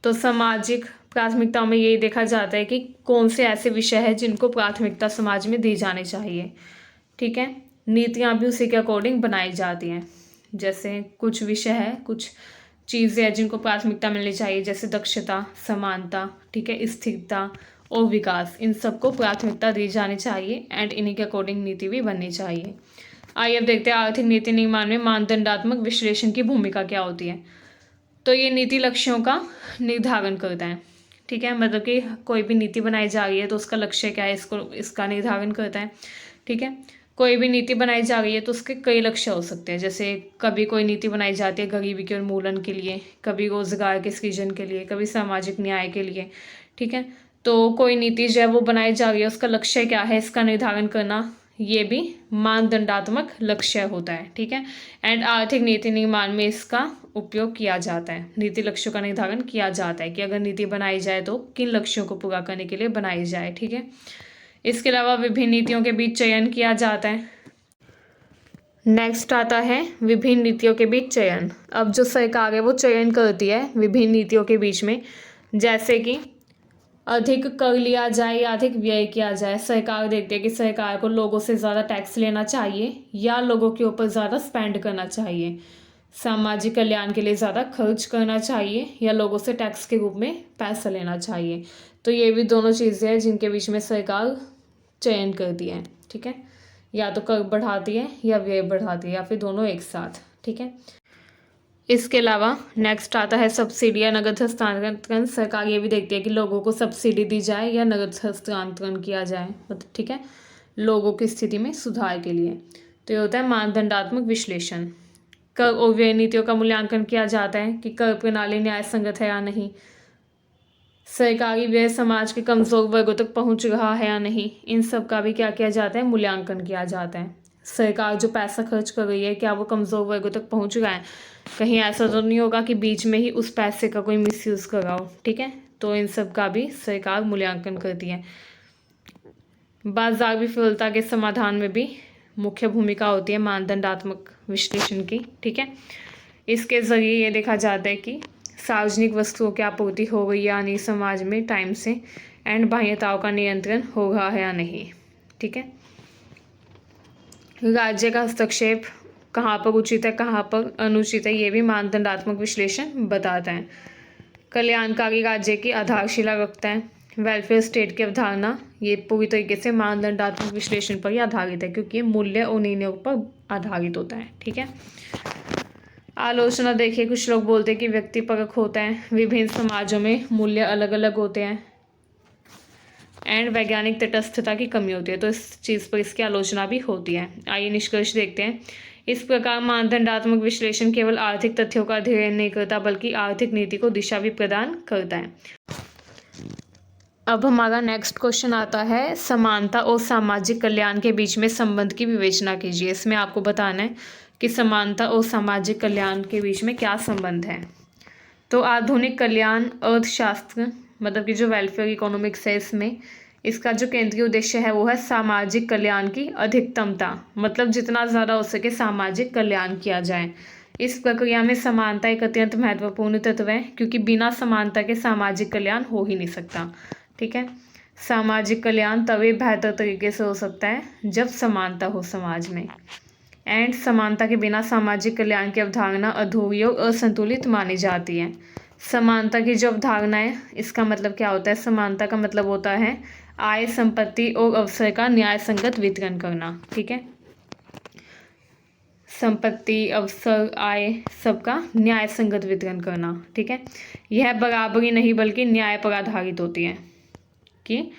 तो सामाजिक प्राथमिकताओं में यही देखा जाता है कि कौन से ऐसे विषय हैं जिनको प्राथमिकता समाज में दी जानी चाहिए, ठीक है। नीतियाँ भी उसी के अकॉर्डिंग बनाई जाती हैं। जैसे कुछ विषय है, कुछ चीज़ें हैं जिनको प्राथमिकता मिलनी चाहिए, जैसे दक्षता, समानता, ठीक है, स्थिरता और विकास, इन सबको प्राथमिकता दी जानी चाहिए एंड इन्हीं के अकॉर्डिंग नीति भी बननी चाहिए। आइए अब देखते हैं आर्थिक नीति निर्माण में मानदंडात्मक विश्लेषण की भूमिका क्या होती है। तो ये नीति लक्ष्यों का निर्धारण करता है, ठीक है। मतलब कि कोई भी नीति बनाई जा रही है तो उसका लक्ष्य क्या है, इसका निर्धारण करता है, ठीक है। कोई भी नीति बनाई जा रही है तो उसके कई लक्ष्य हो सकते हैं। जैसे कभी कोई नीति बनाई जाती है गरीबी के उन्मूलन के लिए, कभी रोजगार के सृजन के लिए, कभी सामाजिक न्याय के लिए, ठीक है। तो कोई नीति जो है वो बनाई जा रही है, उसका लक्ष्य क्या है इसका निर्धारण करना, ये भी मानदंडात्मक लक्ष्य होता है, ठीक है। एंड आर्थिक नीति निर्माण में इसका उपयोग किया जाता है। नीति लक्ष्यों का निर्धारण किया जाता है कि अगर नीति बनाई जाए तो किन लक्ष्यों को पूरा करने के लिए बनाई जाए, ठीक है। इसके अलावा विभिन्न नीतियों के बीच चयन किया जाता है। नेक्स्ट आता है विभिन्न नीतियों के बीच चयन। अब जो सरकार है वो चयन करती है विभिन्न नीतियों के बीच में, जैसे कि अधिक कर लिया जाए या अधिक व्यय किया जाए। सरकार देखती है कि सरकार को लोगों से ज़्यादा टैक्स लेना चाहिए या लोगों के ऊपर ज़्यादा स्पेंड करना चाहिए। सामाजिक कल्याण के लिए ज़्यादा खर्च करना चाहिए या लोगों से टैक्स के रूप में पैसा लेना चाहिए। तो ये भी दोनों चीज़ें हैं जिनके बीच में सरकार चयन करती है। ठीक है, या तो कर बढ़ाती है या व्यय बढ़ाती है या फिर दोनों एक साथ। ठीक है, इसके अलावा नेक्स्ट आता है सब्सिडी या नगद हस्तांतरण। सरकार ये भी देखती है कि लोगों को सब्सिडी दी जाए या नगद हस्तांतरण किया जाए, मतलब ठीक है, लोगों की स्थिति में सुधार के लिए। तो ये होता है मानदंडात्मक विश्लेषण। कर और व्यय नीतियों का मूल्यांकन किया जाता है कि कर प्रणाली न्याय संगत है या नहीं, सरकारी व्यय समाज के कमजोर वर्गों तक पहुंच रहा है या नहीं, इन सब का भी क्या किया जाता है, मूल्यांकन किया जाता है। सरकार जो पैसा खर्च कर रही है क्या वो कमजोर वर्गों तक पहुंच रहा है, कहीं ऐसा तो नहीं होगा कि बीच में ही उस पैसे का कोई मिसयूज कर रहा हो। ठीक है, तो इन सब का भी सरकार मूल्यांकन करती है। बाजार विफलता के समाधान में भी मुख्य भूमिका होती है मानदंडात्मक विश्लेषण की। ठीक है, इसके ज़रिए ये देखा जाता है कि सार्वजनिक वस्तुओं की आपूर्ति हो गई या नहीं समाज में टाइम से, एंड बाह्यताओं का नियंत्रण हो रहा है या नहीं। ठीक है, राज्य का हस्तक्षेप कहाँ पर उचित है कहाँ पर अनुचित है, ये भी मानदंडात्मक विश्लेषण बताता है। कल्याणकारी राज्य की आधारशिला रखता है। वेलफेयर स्टेट की अवधारणा ये पूरी तरीके से मानदंडात्मक विश्लेषण पर ही आधारित है, क्योंकि ये मूल्य और निर्णयों पर आधारित होता है। ठीक है, आलोचना देखिए, कुछ लोग बोलते हैं कि व्यक्तिपरक होता है, विभिन्न समाजों में मूल्य अलग अलग होते हैं, एंड वैज्ञानिक तटस्थता की कमी होती है। तो इस चीज़ पर इसकी आलोचना भी होती है। आइए निष्कर्ष देखते हैं। इस प्रकार मानदंडात्मक विश्लेषण केवल आर्थिक तथ्यों का अध्ययन नहीं करता, बल्कि आर्थिक नीति को दिशा भी प्रदान करता है। अब हमारा नेक्स्ट क्वेश्चन आता है, समानता और सामाजिक कल्याण के बीच में संबंध की विवेचना कीजिए। इसमें आपको बताना है कि समानता और सामाजिक कल्याण के बीच में क्या संबंध है। तो आधुनिक कल्याण अर्थशास्त्र, मतलब कि जो वेलफेयर इकोनॉमिक्स है, इसमें इसका जो केंद्रीय उद्देश्य है वो है सामाजिक कल्याण की अधिकतमता, मतलब जितना ज़्यादा हो सके सामाजिक कल्याण किया जाए। इस प्रक्रिया में समानता एक अत्यंत महत्वपूर्ण तत्व है, क्योंकि बिना समानता के सामाजिक कल्याण हो ही नहीं सकता। ठीक है, सामाजिक कल्याण तभी बेहतर तरीके से हो सकता है जब समानता हो समाज में, एंड समानता के बिना सामाजिक कल्याण की अवधारणा अधूरी और असंतुलित मानी जाती है। समानता की जो अवधारणा है, इसका मतलब क्या होता है, समानता का मतलब होता है आय, संपत्ति और अवसर का न्याय संगत वितरण करना। ठीक है, संपत्ति, अवसर, आय सबका न्याय संगत वितरण करना। ठीक है, यह बराबरी नहीं बल्कि न्याय पर आधारित होती है कि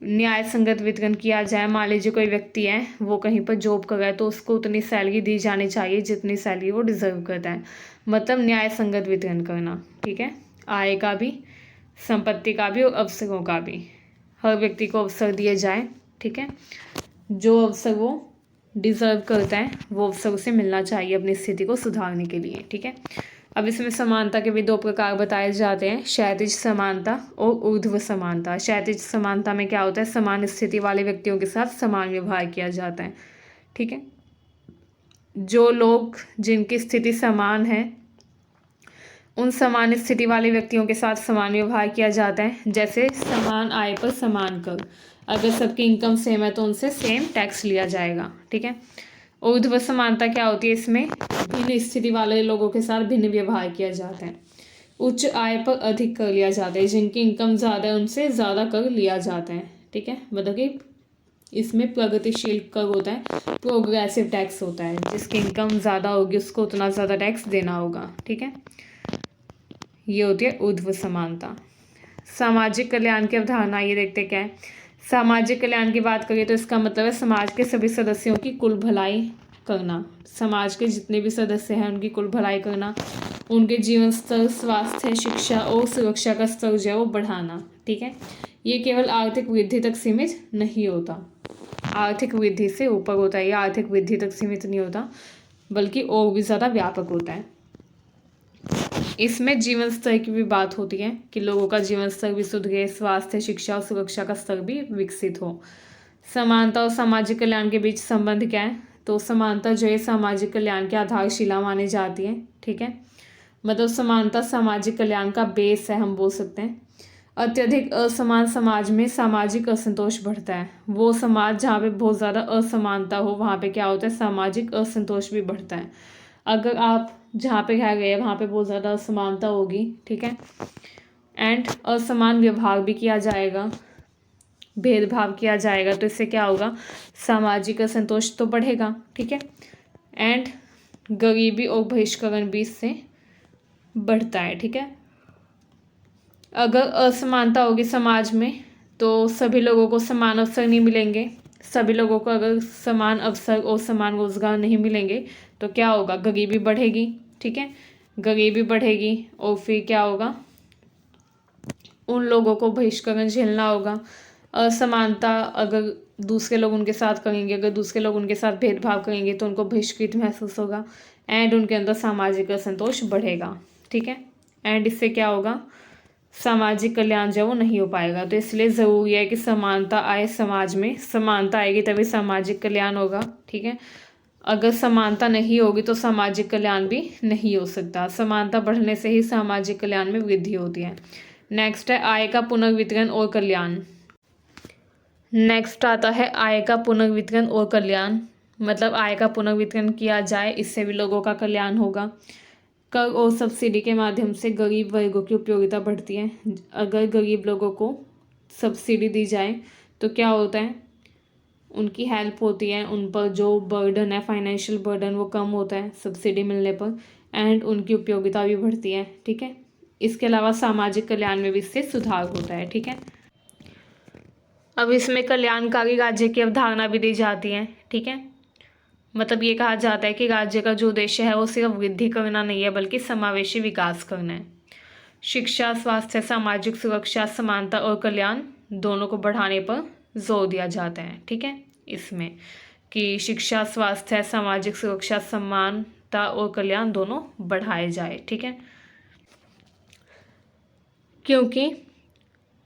न्याय संगत वितरण किया जाए। मान लीजिए कोई व्यक्ति है, वो कहीं पर जॉब कर रहा है, तो उसको उतनी सैलरी दी जानी चाहिए जितनी सैलरी वो डिजर्व करता है, मतलब न्याय संगत वितरण करना। ठीक है, आय का भी, संपत्ति का भी और अवसरों का भी, हर व्यक्ति को अवसर दिए जाए। ठीक है, जो अवसर वो डिजर्व करता है वो अवसर उसे मिलना चाहिए अपनी स्थिति को सुधारने के लिए। ठीक है, अब इसमें समानता के भी दो प्रकार बताए जाते हैं, क्षैतिज समानता और ऊर्ध्व समानता। क्षैतिज समानता में क्या होता है, समान स्थिति वाले व्यक्तियों के साथ समान व्यवहार किया जाता है। ठीक है, जो लोग जिनकी स्थिति समान है उन समान स्थिति वाले व्यक्तियों के साथ समान व्यवहार किया जाता है। जैसे समान आय पर समान कर, अगर सबकी इनकम सेम है तो उनसे सेम टैक्स लिया जाएगा। ठीक है, ऊर्ध्व समानता क्या होती है, इसमें भिन्न स्थिति वाले लोगों के साथ भिन्न व्यवहार किया जाता है। उच्च आय पर अधिक कर लिया जाता है, जिनकी इनकम ज़्यादा है उनसे ज़्यादा कर लिया जाता है। ठीक है, मतलब कि इसमें प्रगतिशील कर होता है, प्रोग्रेसिव टैक्स होता है, जिसकी इनकम ज़्यादा होगी उसको उतना ज़्यादा टैक्स देना होगा। ठीक है, ये होती है ऊर्ध्व समानता। सामाजिक कल्याण की अवधारणा ये देखते क्या है। सामाजिक कल्याण की बात करें तो इसका मतलब है समाज के सभी सदस्यों की कुल भलाई करना। समाज के जितने भी सदस्य हैं उनकी कुल भलाई करना, उनके जीवन स्तर, स्वास्थ्य, शिक्षा और सुरक्षा का स्तर जो है वो बढ़ाना। ठीक है, ये केवल आर्थिक वृद्धि तक सीमित नहीं होता, आर्थिक वृद्धि से ऊपर होता है, ये आर्थिक वृद्धि तक सीमित नहीं होता बल्कि और भी ज़्यादा व्यापक होता है। इसमें जीवन स्तर की भी बात होती है कि लोगों का जीवन स्तर भी सुधरे, स्वास्थ्य, शिक्षा और सुरक्षा का स्तर भी विकसित हो। समानता और सामाजिक कल्याण के बीच संबंध क्या है, तो समानता जो है सामाजिक कल्याण की आधारशिला मानी जाती है। ठीक है, मतलब समानता सामाजिक कल्याण का बेस है, हम बोल सकते हैं। अत्यधिक असमान समाज में सामाजिक असंतोष बढ़ता है। वो समाज जहाँ पे बहुत ज़्यादा असमानता हो वहाँ पे क्या होता है, सामाजिक असंतोष भी बढ़ता है। अगर आप जहाँ पे रह गए वहाँ पे बहुत ज़्यादा असमानता होगी, ठीक है, एंड असमान व्यवहार भी किया जाएगा, भेदभाव किया जाएगा, तो इससे क्या होगा, सामाजिक असंतोष तो बढ़ेगा, ठीक है, एंड गरीबी और बहिष्करण भी इससे बढ़ता है, ठीक है। अगर असमानता होगी समाज में तो सभी लोगों को समान अवसर नहीं मिलेंगे, सभी लोगों को अगर समान अवसर और समान रोजगार नहीं मिलेंगे तो क्या होगा, गरीबी बढ़ेगी, ठीक है, गरीबी बढ़ेगी और फिर क्या होगा, उन लोगों को बहिष्करण झेलना होगा। असमानता अगर दूसरे लोग उनके साथ करेंगे, अगर दूसरे लोग उनके साथ भेदभाव करेंगे तो उनको बहिष्कृत महसूस होगा एंड उनके अंदर सामाजिक असंतोष बढ़ेगा, ठीक है, एंड इससे क्या होगा, सामाजिक कल्याण जो वो नहीं हो पाएगा। तो इसलिए ज़रूरी है कि समानता आए समाज में, समानता आएगी तभी सामाजिक कल्याण होगा, ठीक है, अगर समानता नहीं होगी तो सामाजिक कल्याण भी नहीं हो सकता। समानता बढ़ने से ही सामाजिक कल्याण में वृद्धि होती है। नेक्स्ट है आय का पुनर्वितरण और कल्याण। नेक्स्ट आता है आय का पुनर्वितरण और कल्याण, मतलब आय का पुनर्वितरण किया जाए, इससे भी लोगों का कल्याण होगा। कर और सब्सिडी के माध्यम से गरीब वर्गों की उपयोगिता बढ़ती है। अगर गरीब लोगों को सब्सिडी दी जाए तो क्या होता है, उनकी हेल्प होती है, उन पर जो बर्डन है, फाइनेंशियल बर्डन, वो कम होता है सब्सिडी मिलने पर, एंड उनकी उपयोगिता भी बढ़ती है, ठीक है। इसके अलावा सामाजिक कल्याण में भी इससे सुधार होता है, ठीक है। अब इसमें कल्याणकारी राज्य की अवधारणा भी दी जाती है, ठीक है, मतलब ये कहा जाता है कि राज्य का जो उद्देश्य है वो सिर्फ वृद्धि करना नहीं है बल्कि समावेशी विकास करना है। शिक्षा, स्वास्थ्य, सामाजिक सुरक्षा, समानता और कल्याण दोनों को बढ़ाने पर जोर दिया जाता है, ठीक है, इसमें कि शिक्षा, स्वास्थ्य, सामाजिक सुरक्षा, समानता और कल्याण दोनों बढ़ाए जाए, ठीक है, क्योंकि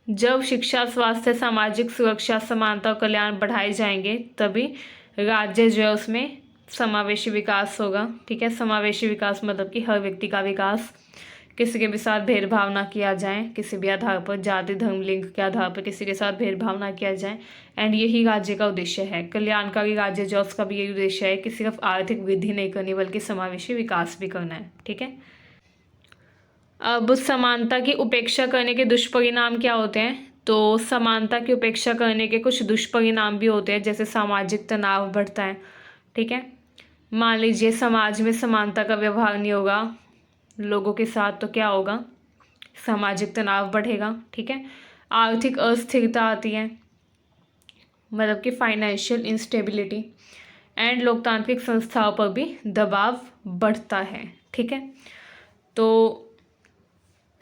जब शिक्षा, स्वास्थ्य, सामाजिक सुरक्षा, समानता और कल्याण बढ़ाए जाएंगे तभी राज्य जो है उसमें समावेशी विकास होगा, ठीक है। समावेशी विकास मतलब कि हर व्यक्ति का विकास, किसी के भी साथ भेदभाव ना किया जाए, किसी भी आधार पर, जाति, धर्म, लिंग के आधार पर किसी के साथ भेदभाव ना किया जाए, एंड यही राज्य का उद्देश्य है। कल्याणकारी राज्य जो उसका भी यही उद्देश्य है कि सिर्फ आर्थिक वृद्धि नहीं करनी बल्कि समावेशी विकास भी करना है, ठीक है। अब समानता की उपेक्षा करने के दुष्परिणाम क्या होते हैं, तो समानता की उपेक्षा करने के कुछ दुष्परिणाम भी होते हैं, जैसे सामाजिक तनाव बढ़ता है, ठीक है। मान लीजिए समाज में समानता का व्यवहार नहीं होगा लोगों के साथ तो क्या होगा, सामाजिक तनाव बढ़ेगा, ठीक है। आर्थिक अस्थिरता आती है, मतलब कि फाइनेंशियल इंस्टेबिलिटी, एंड लोकतांत्रिक संस्थाओं पर भी दबाव बढ़ता है, ठीक है। तो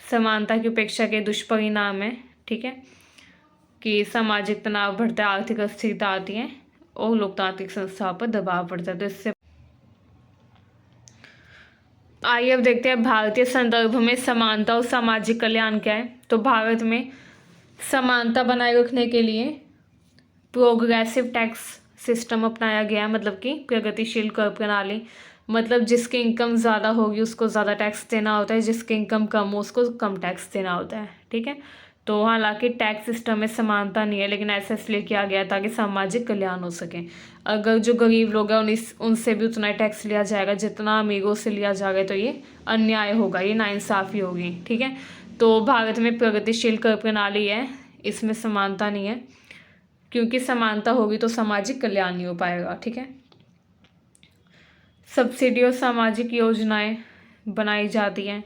समानता की उपेक्षा के दुष्परिणाम है, ठीक है, कि सामाजिक तनाव बढ़ता है, आर्थिक अस्थिरता आती है और लोकतांत्रिक संस्थाओं पर दबाव बढ़ता है। तो इससे आइए अब देखते हैं भारतीय संदर्भ में समानता और सामाजिक कल्याण क्या है। तो भारत में समानता बनाए रखने के लिए प्रोग्रेसिव टैक्स सिस्टम अपनाया गया है, मतलब कि प्रगतिशील कर प्रणाली, मतलब जिसकी इनकम ज़्यादा होगी उसको ज़्यादा टैक्स देना होता है, जिसकी इनकम कम हो उसको कम टैक्स देना होता है, ठीक है। तो हालांकि टैक्स सिस्टम में समानता नहीं है लेकिन ऐसा इसलिए किया गया ताकि सामाजिक कल्याण हो सके। अगर जो गरीब लोग हैं उनसे भी उतना ही टैक्स लिया जाएगा जितना अमीरों से लिया जाएगा तो ये अन्याय होगा, ये नाइंसाफ़ी होगी, ठीक है। तो भारत में प्रगतिशील कर प्रणाली है, इसमें समानता नहीं है, क्योंकि समानता होगी तो सामाजिक कल्याण नहीं हो पाएगा, ठीक है। सब्सिडी और सामाजिक योजनाएं बनाई जाती हैं,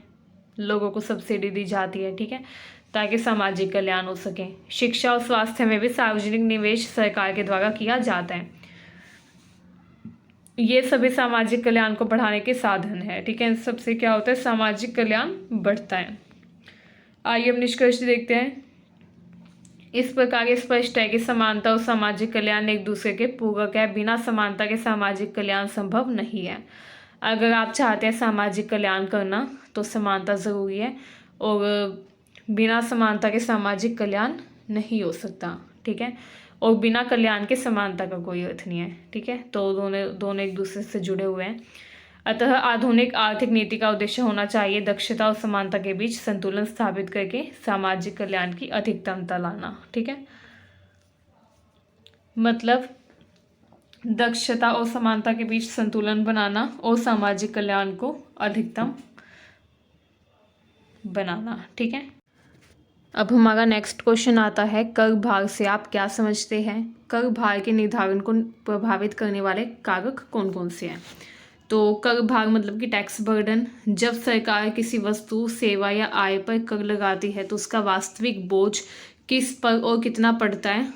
लोगों को सब्सिडी दी जाती है, ठीक है, ताकि सामाजिक कल्याण हो सके। शिक्षा और स्वास्थ्य में भी सार्वजनिक निवेश सरकार के द्वारा किया जाता है। ये सभी सामाजिक कल्याण को बढ़ाने के साधन है, ठीक है। इन सबसे क्या होता है, सामाजिक कल्याण बढ़ता है। आइए अब निष्कर्ष देखते हैं। इस प्रकार ये स्पष्ट है कि समानता और सामाजिक कल्याण एक दूसरे के पूरक है, बिना समानता के सामाजिक कल्याण संभव नहीं है। अगर आप चाहते हैं सामाजिक कल्याण करना तो समानता ज़रूरी है, और बिना समानता के सामाजिक कल्याण नहीं हो सकता, ठीक है, और बिना कल्याण के समानता का कोई अर्थ नहीं है, ठीक है। तो दोनों एक दूसरे से जुड़े हुए हैं। अतः आधुनिक आर्थिक नीति का उद्देश्य होना चाहिए दक्षता और समानता के बीच संतुलन स्थापित करके सामाजिक कल्याण की अधिकतमता लाना, ठीक है। मतलब दक्षता और समानता के बीच संतुलन बनाना और सामाजिक कल्याण को अधिकतम बनाना। ठीक है, अब हमारा नेक्स्ट क्वेश्चन आता है, कर भार से आप क्या समझते हैं? कर भार के निर्धारण को प्रभावित करने वाले कारक कौन कौन से हैं? तो कर भार मतलब कि टैक्स बर्डन। जब सरकार किसी वस्तु, सेवा या आय पर कर लगाती है तो उसका वास्तविक बोझ किस पर और कितना पड़ता है,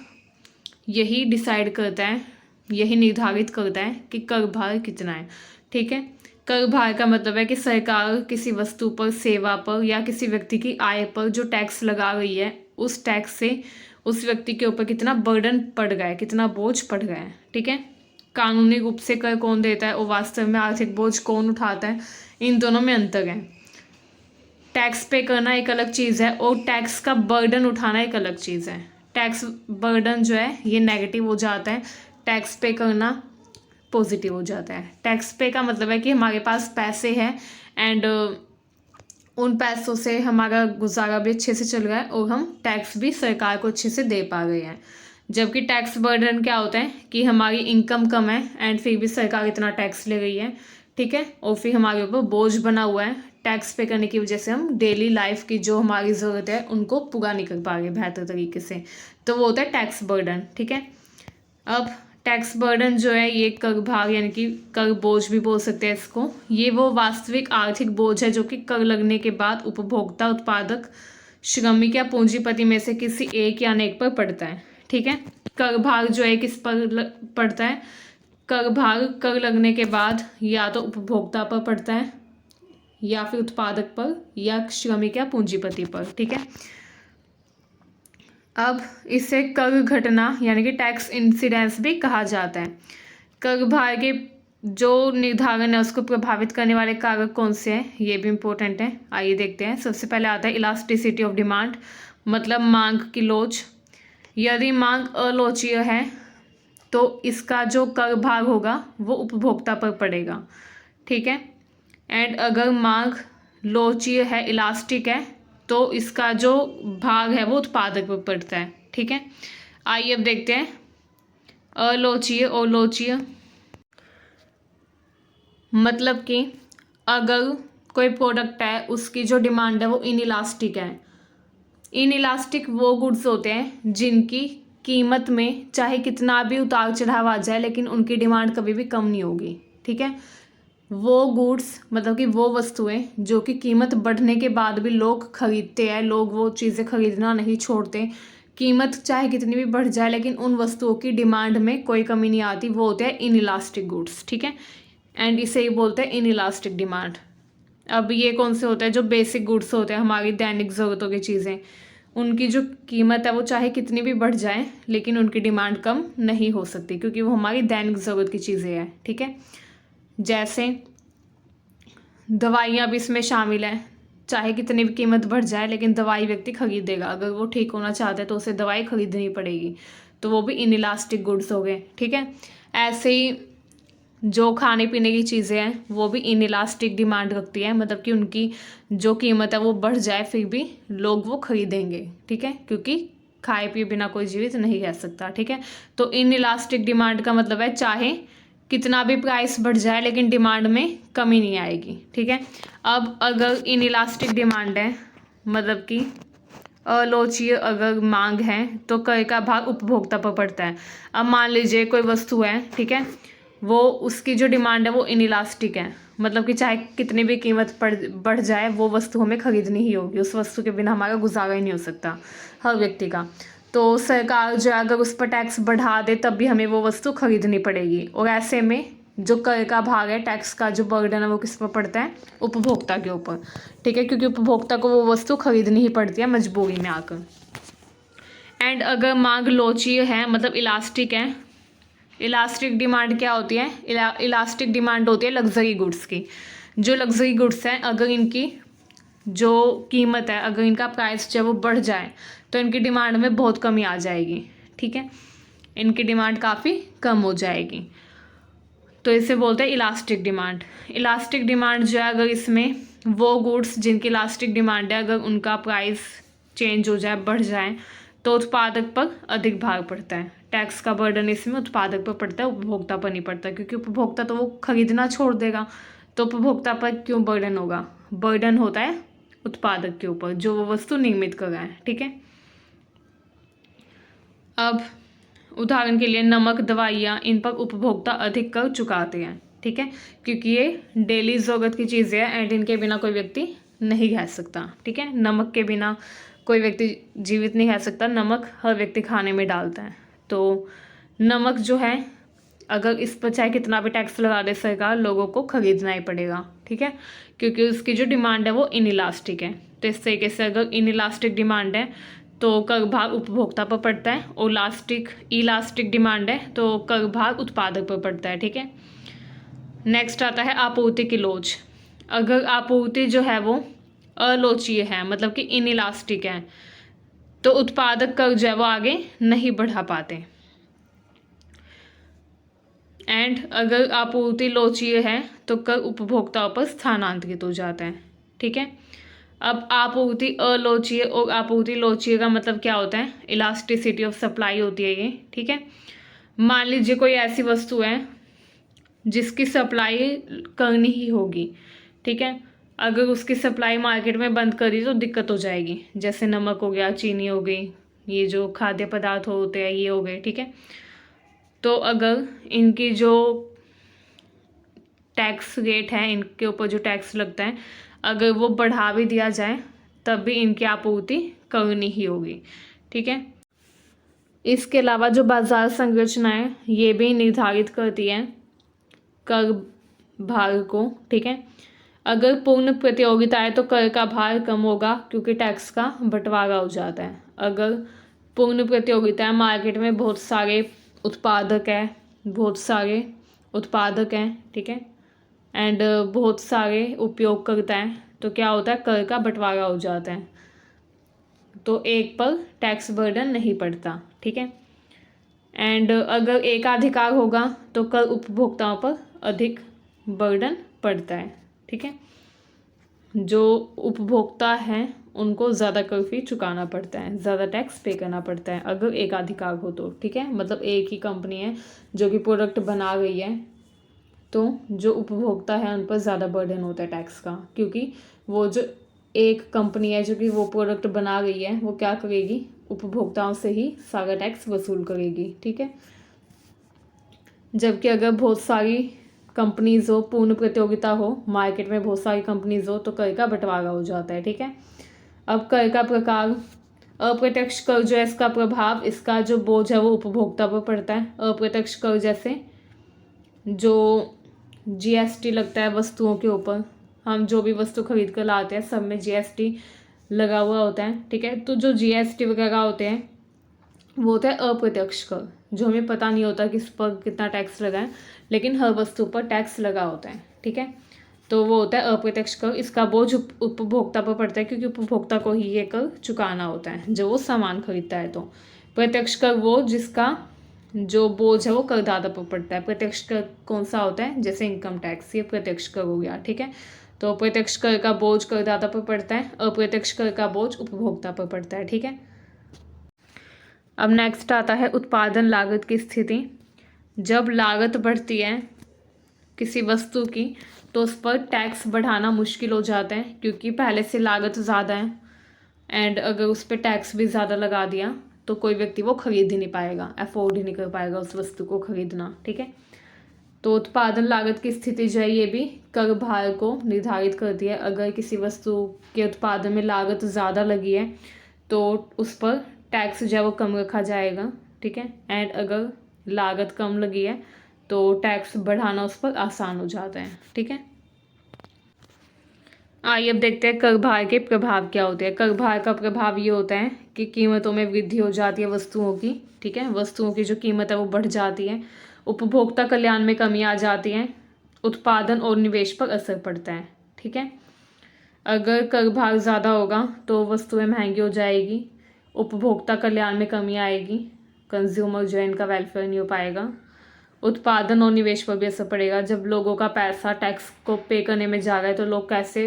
यही डिसाइड करता है, यही निर्धारित करता है कि कर भार कितना है। ठीक है, कर भार का मतलब है कि सरकार किसी वस्तु पर, सेवा पर या किसी व्यक्ति की आय पर जो टैक्स लगा रही है, उस टैक्स से उस व्यक्ति के ऊपर कितना बर्डन पड़ गया है, कितना बोझ पड़ गया है। ठीक है, कानूनी रूप से कर कौन देता है और वास्तव में आर्थिक बोझ कौन उठाता है, इन दोनों में अंतर है। टैक्स पे करना एक अलग चीज़ है और टैक्स का बर्डन उठाना एक अलग चीज़ है। टैक्स बर्डन जो है ये नेगेटिव हो जाता है, टैक्स पे करना पॉजिटिव हो जाता है। टैक्स पे का मतलब है कि हमारे पास पैसे हैं एंड उन पैसों से हमारा गुजारा भी अच्छे से चल रहा है और हम टैक्स भी सरकार को अच्छे से दे पा रहे हैं। जबकि टैक्स बर्डन क्या होता है कि हमारी इनकम कम है एंड फिर भी सरकार इतना टैक्स ले रही है। ठीक है, और फिर हमारे ऊपर बोझ बना हुआ है। टैक्स पे करने की वजह से हम डेली लाइफ की जो हमारी ज़रूरत है उनको पूरा नहीं कर पा रहे बेहतर तरीके से, तो वो होता है टैक्स बर्डन। ठीक है, अब टैक्स बर्डन जो है ये कर भार यानी कि कर बोझ भी बोल सकते हैं इसको। ये वो वास्तविक आर्थिक बोझ है जो कि कर लगने के बाद उपभोक्ता, उत्पादक, श्रमिक या पूंजीपति में से किसी एक या अनेक पर पड़ता है। ठीक है, कर भार जो है किस पर पड़ता है? कर भार कर लगने के बाद या तो उपभोक्ता पर पड़ता है या फिर उत्पादक पर या श्रमिक या पूंजीपति पर। ठीक है, अब इसे कर घटना यानी कि टैक्स इंसिडेंस भी कहा जाता है। कर भार के जो निर्धारण है उसको प्रभावित करने वाले कारक कौन से हैं, ये भी इम्पोर्टेंट है। आइए देखते हैं। सबसे पहले आता है इलास्टिसिटी ऑफ डिमांड, मतलब मांग की लोच। यदि मांग अलोचीय है तो इसका जो कर भार होगा वो उपभोक्ता पर पड़ेगा। ठीक है, एंड अगर मांग लोचीय है, इलास्टिक है, तो इसका जो भाग है वो उत्पादक पर पड़ता है। ठीक है, आइए अब देखते हैं अलोचीय और लोचीय। मतलब कि अगर कोई प्रोडक्ट है उसकी जो डिमांड है वो इनइलास्टिक है। इनइलास्टिक वो गुड्स होते हैं जिनकी कीमत में चाहे कितना भी उतार चढ़ाव आ जाए लेकिन उनकी डिमांड कभी भी कम नहीं होगी। ठीक है, वो गुड्स मतलब कि वो वस्तुएं जो कि कीमत बढ़ने के बाद भी लोग खरीदते हैं, लोग वो चीज़ें खरीदना नहीं छोड़ते, कीमत चाहे कितनी भी बढ़ जाए लेकिन उन वस्तुओं की डिमांड में कोई कमी नहीं आती, वो होते हैं इनइलास्टिक गुड्स। ठीक है, एंड इसे ही बोलते हैं इनइलास्टिक डिमांड। अब ये कौन से होते हैं? जो बेसिक गुड्स होते हैं, हमारी दैनिक ज़रूरतों की चीज़ें, उनकी जो कीमत है वो चाहे कितनी भी बढ़ जाए लेकिन उनकी डिमांड कम नहीं हो सकती क्योंकि वो हमारी दैनिक ज़रूरत की चीज़ें हैं। ठीक है, जैसे दवाइयाँ भी इसमें शामिल हैं। चाहे कितनी भी कीमत बढ़ जाए लेकिन दवाई व्यक्ति खरीदेगा, अगर वो ठीक होना चाहता है तो उसे दवाई खरीदनी पड़ेगी, तो वो भी इनइलास्टिक गुड्स हो गए। ठीक है, ऐसे ही जो खाने पीने की चीज़ें हैं वो भी इनइलास्टिक डिमांड रखती है, मतलब कि उनकी जो कीमत है वो बढ़ जाए फिर भी लोग वो खरीदेंगे। ठीक है, क्योंकि खाए पिए बिना कोई जीवित नहीं रह सकता। ठीक है, तो इनइलास्टिक डिमांड का मतलब है चाहे कितना भी प्राइस बढ़ जाए लेकिन डिमांड में कमी नहीं आएगी। ठीक है, अब अगर इनइलास्टिक डिमांड है मतलब कि अलोचीय अगर मांग है तो कर का भाग उपभोक्ता पर पड़ता है। अब मान लीजिए कोई वस्तु है, ठीक है, वो उसकी जो डिमांड है वो इनइलास्टिक है, मतलब कि चाहे कितनी भी कीमत बढ़ जाए वो वस्तु हमें खरीदनी ही होगी, उस वस्तु के बिना हमारा गुजारा ही नहीं हो सकता हर व्यक्ति का। तो सरकार जो अगर उस पर टैक्स बढ़ा दे तब भी हमें वो वस्तु खरीदनी पड़ेगी, और ऐसे में जो कर का भाग है, टैक्स का जो बर्डन है वो किस पर पड़ता है? उपभोक्ता के ऊपर। ठीक है, क्योंकि उपभोक्ता को वो वस्तु खरीदनी ही पड़ती है मजबूरी में आकर। एंड अगर मांग लोचीय है मतलब इलास्टिक है, इलास्टिक डिमांड क्या होती है? इलास्टिक डिमांड होती है लग्जरी गुड्स की। जो लग्जरी गुड्स हैं अगर इनकी जो कीमत है, अगर इनका प्राइस जो है वो बढ़ जाए तो इनकी डिमांड में बहुत कमी आ जाएगी। ठीक है, इनकी डिमांड काफ़ी कम हो जाएगी, तो इसे बोलते हैं इलास्टिक डिमांड। इलास्टिक डिमांड जो है अगर इसमें वो गुड्स जिनकी इलास्टिक डिमांड है अगर उनका प्राइस चेंज हो जाए, बढ़ जाए, तो उत्पादक पर अधिक भार पड़ता है। टैक्स का बर्डन इसमें उत्पादक पर पड़ता है, उपभोक्ता पर नहीं पड़ता, क्योंकि उपभोक्ता तो वो खरीदना छोड़ देगा, तो उपभोक्ता पर क्यों बर्डन होगा? बर्डन होता है उत्पादक के ऊपर, जो वो वस्तु निर्मित कर रहा है। ठीक है, अब उदाहरण के लिए नमक, दवाइयाँ, इन पर उपभोक्ता अधिक कर चुकाते हैं। ठीक है, क्योंकि ये डेली ज़रूरत की चीज़ें हैं एंड इनके बिना कोई व्यक्ति नहीं रह सकता। ठीक है, नमक के बिना कोई व्यक्ति जीवित नहीं रह सकता, नमक हर व्यक्ति खाने में डालता है। तो नमक जो है, अगर इस पर चाहे कितना भी टैक्स लगा दे सरकार, लोगों को खरीदना ही पड़ेगा। ठीक है, क्योंकि उसकी जो डिमांड है वो इनइलास्टिक है। तो इस तरीके से अगर इनइलास्टिक डिमांड है तो कर भार उपभोक्ता पर पड़ता है, और इलास्टिक डिमांड है तो कर भार उत्पादक पर पड़ता है। ठीक है, नेक्स्ट आता है आपूर्ति की लोच। अगर आपूर्ति जो है वो अलोचीय है, मतलब कि इनइलास्टिक है, तो उत्पादक कर जो है वो आगे नहीं बढ़ा पाते। एंड अगर आपूर्ति लोचीय है तो कर उपभोक्ताओं पर स्थानांतरित हो जाता है। ठीक है, अब आपूर्ति अलोचीय और आपूर्ति लोचीय का मतलब क्या होता है? इलास्टिसिटी ऑफ सप्लाई होती है ये। ठीक है, मान लीजिए कोई ऐसी वस्तु है जिसकी सप्लाई करनी ही होगी। ठीक है, अगर उसकी सप्लाई मार्केट में बंद करी तो दिक्कत हो जाएगी, जैसे नमक हो गया, चीनी हो गई, ये जो खाद्य पदार्थ होते हैं ये हो गए। ठीक है, तो अगर इनकी जो टैक्स रेट है, इनके ऊपर जो टैक्स लगता है, अगर वो बढ़ा भी दिया जाए तब भी इनकी आपूर्ति करनी ही होगी। ठीक है, इसके अलावा जो बाजार संरचना है ये भी निर्धारित करती है कर भार को। ठीक है, अगर पूर्ण प्रतियोगिता है तो कर का भार कम होगा, क्योंकि टैक्स का बंटवारा हो जाता है। अगर पूर्ण प्रतियोगिता है, मार्केट में बहुत सारे उत्पादक हैं, ठीक है, एंड बहुत सारे उपयोगकर्ता हैं, तो क्या होता है? कर का बंटवारा हो जाता है, तो एक पर टैक्स बर्डन नहीं पड़ता। ठीक है, एंड अगर एकाधिकार होगा तो कर उपभोक्ताओं पर अधिक बर्डन पड़ता है। ठीक है, जो उपभोक्ता हैं उनको ज़्यादा कर फी चुकाना पड़ता है, ज़्यादा टैक्स पे करना पड़ता है अगर एकाधिकार हो तो। ठीक है, मतलब एक ही कंपनी है जो कि प्रोडक्ट बना रही है, तो जो उपभोक्ता है उन पर ज़्यादा बर्डन होता है टैक्स का, क्योंकि वो जो एक कंपनी है जो कि वो प्रोडक्ट बना रही है, वो क्या करेगी? उपभोक्ताओं से ही सारा टैक्स वसूल करेगी। ठीक है, जबकि अगर बहुत सारी कंपनीज हो, पूर्ण प्रतियोगिता हो, मार्केट में बहुत सारी कंपनीज हो, तो कर का बंटवारा हो जाता है। ठीक है, अब कर का प्रकार, अप्रत्यक्ष कर जो है इसका प्रभाव, इसका जो बोझ है वो उपभोक्ता पर पड़ता है। अप्रत्यक्ष कर जैसे जो जीएसटी लगता है वस्तुओं के ऊपर, हम जो भी वस्तु खरीद कर लाते हैं सब में जीएसटी लगा हुआ होता है। ठीक है, तो जो जीएसटी वगैरह होते हैं वो होता है अप्रत्यक्ष कर, जो हमें पता नहीं होता कि इस पर कितना टैक्स लगा है, लेकिन हर वस्तु पर टैक्स लगा होता है। ठीक है, तो वो होता है अप्रत्यक्ष कर। इसका बोझ उपभोक्ता पर पड़ता है, क्योंकि उपभोक्ता को ही ये कर चुकाना होता है जो वो सामान खरीदता है। तो प्रत्यक्ष कर वो जिसका जो बोझ है वो करदाता पर पड़ता है। प्रत्यक्ष कर कौन सा होता है? जैसे इनकम टैक्स, ये प्रत्यक्ष कर हो गया। ठीक है, तो प्रत्यक्ष कर का बोझ करदाता पर पड़ता है, अप्रत्यक्ष कर का बोझ उपभोक्ता पर पड़ता है। ठीक है, अब नेक्स्ट आता है उत्पादन लागत की स्थिति। जब लागत बढ़ती है किसी वस्तु की तो उस पर टैक्स बढ़ाना मुश्किल हो जाता है, क्योंकि पहले से लागत ज़्यादा है, एंड अगर उस पर टैक्स भी ज़्यादा लगा दिया तो कोई व्यक्ति वो खरीद ही नहीं पाएगा, अफोर्ड ही नहीं कर पाएगा उस वस्तु को खरीदना। ठीक है, तो उत्पादन लागत की स्थिति जो है ये भी कर भार को निर्धारित करती है। अगर किसी वस्तु के उत्पादन में लागत ज़्यादा लगी है तो उस पर टैक्स जो है वो कम रखा जाएगा। ठीक है, एंड अगर लागत कम लगी है तो टैक्स बढ़ाना उस पर आसान हो जाता है। ठीक है, आइए अब देखते हैं कर भार के प्रभाव क्या होते हैं। कर भार का प्रभाव ये होता है कि कीमतों में वृद्धि हो जाती है वस्तुओं की। ठीक है, वस्तुओं की जो कीमत है वो बढ़ जाती है, उपभोक्ता कल्याण में कमी आ जाती है, उत्पादन और निवेश पर असर पड़ता है। ठीक है, अगर कर भार ज़्यादा होगा तो वस्तुएं महंगी हो जाएगी, उपभोक्ता कल्याण में कमी आएगी, कंज्यूमर जो है इनका वेलफेयर नहीं हो पाएगा, उत्पादन और निवेश पर भी असर पड़ेगा। जब लोगों का पैसा टैक्स को पे करने में जा रहा है तो लोग कैसे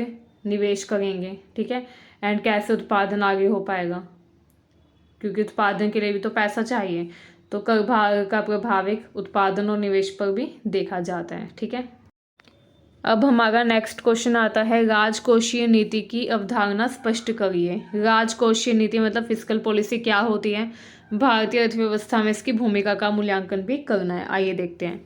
निवेश करेंगे? ठीक है, एंड कैसे उत्पादन आगे हो पाएगा? क्योंकि उत्पादन के लिए भी तो पैसा चाहिए। तो कर भार का प्रभाव एक उत्पादन और निवेश पर भी देखा जाता है। ठीक है, अब हमारा नेक्स्ट क्वेश्चन आता है, राजकोषीय नीति की अवधारणा स्पष्ट करिए। राजकोषीय नीति मतलब फिस्कल पॉलिसी क्या होती है, भारतीय अर्थव्यवस्था में इसकी भूमिका का मूल्यांकन भी करना है। आइए देखते हैं।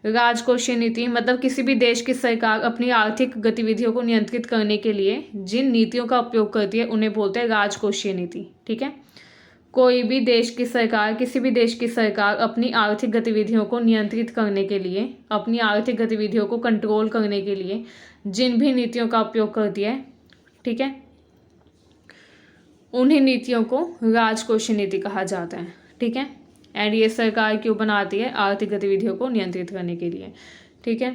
राजकोषीय नीति मतलब किसी भी देश की सरकार अपनी आर्थिक गतिविधियों को नियंत्रित करने के लिए जिन नीतियों का उपयोग करती है उन्हें बोलते हैं राजकोषीय नीति। ठीक है, कोई भी देश की सरकार, किसी भी देश की सरकार अपनी आर्थिक गतिविधियों को नियंत्रित करने के लिए, अपनी आर्थिक गतिविधियों को कंट्रोल करने के लिए जिन भी नीतियों का उपयोग करती है, ठीक है, उन्हीं नीतियों को राजकोषीय नीति कहा जाता है। ठीक है, एंड ये सरकार क्यों बनाती है, आर्थिक गतिविधियों को नियंत्रित करने के लिए। ठीक है,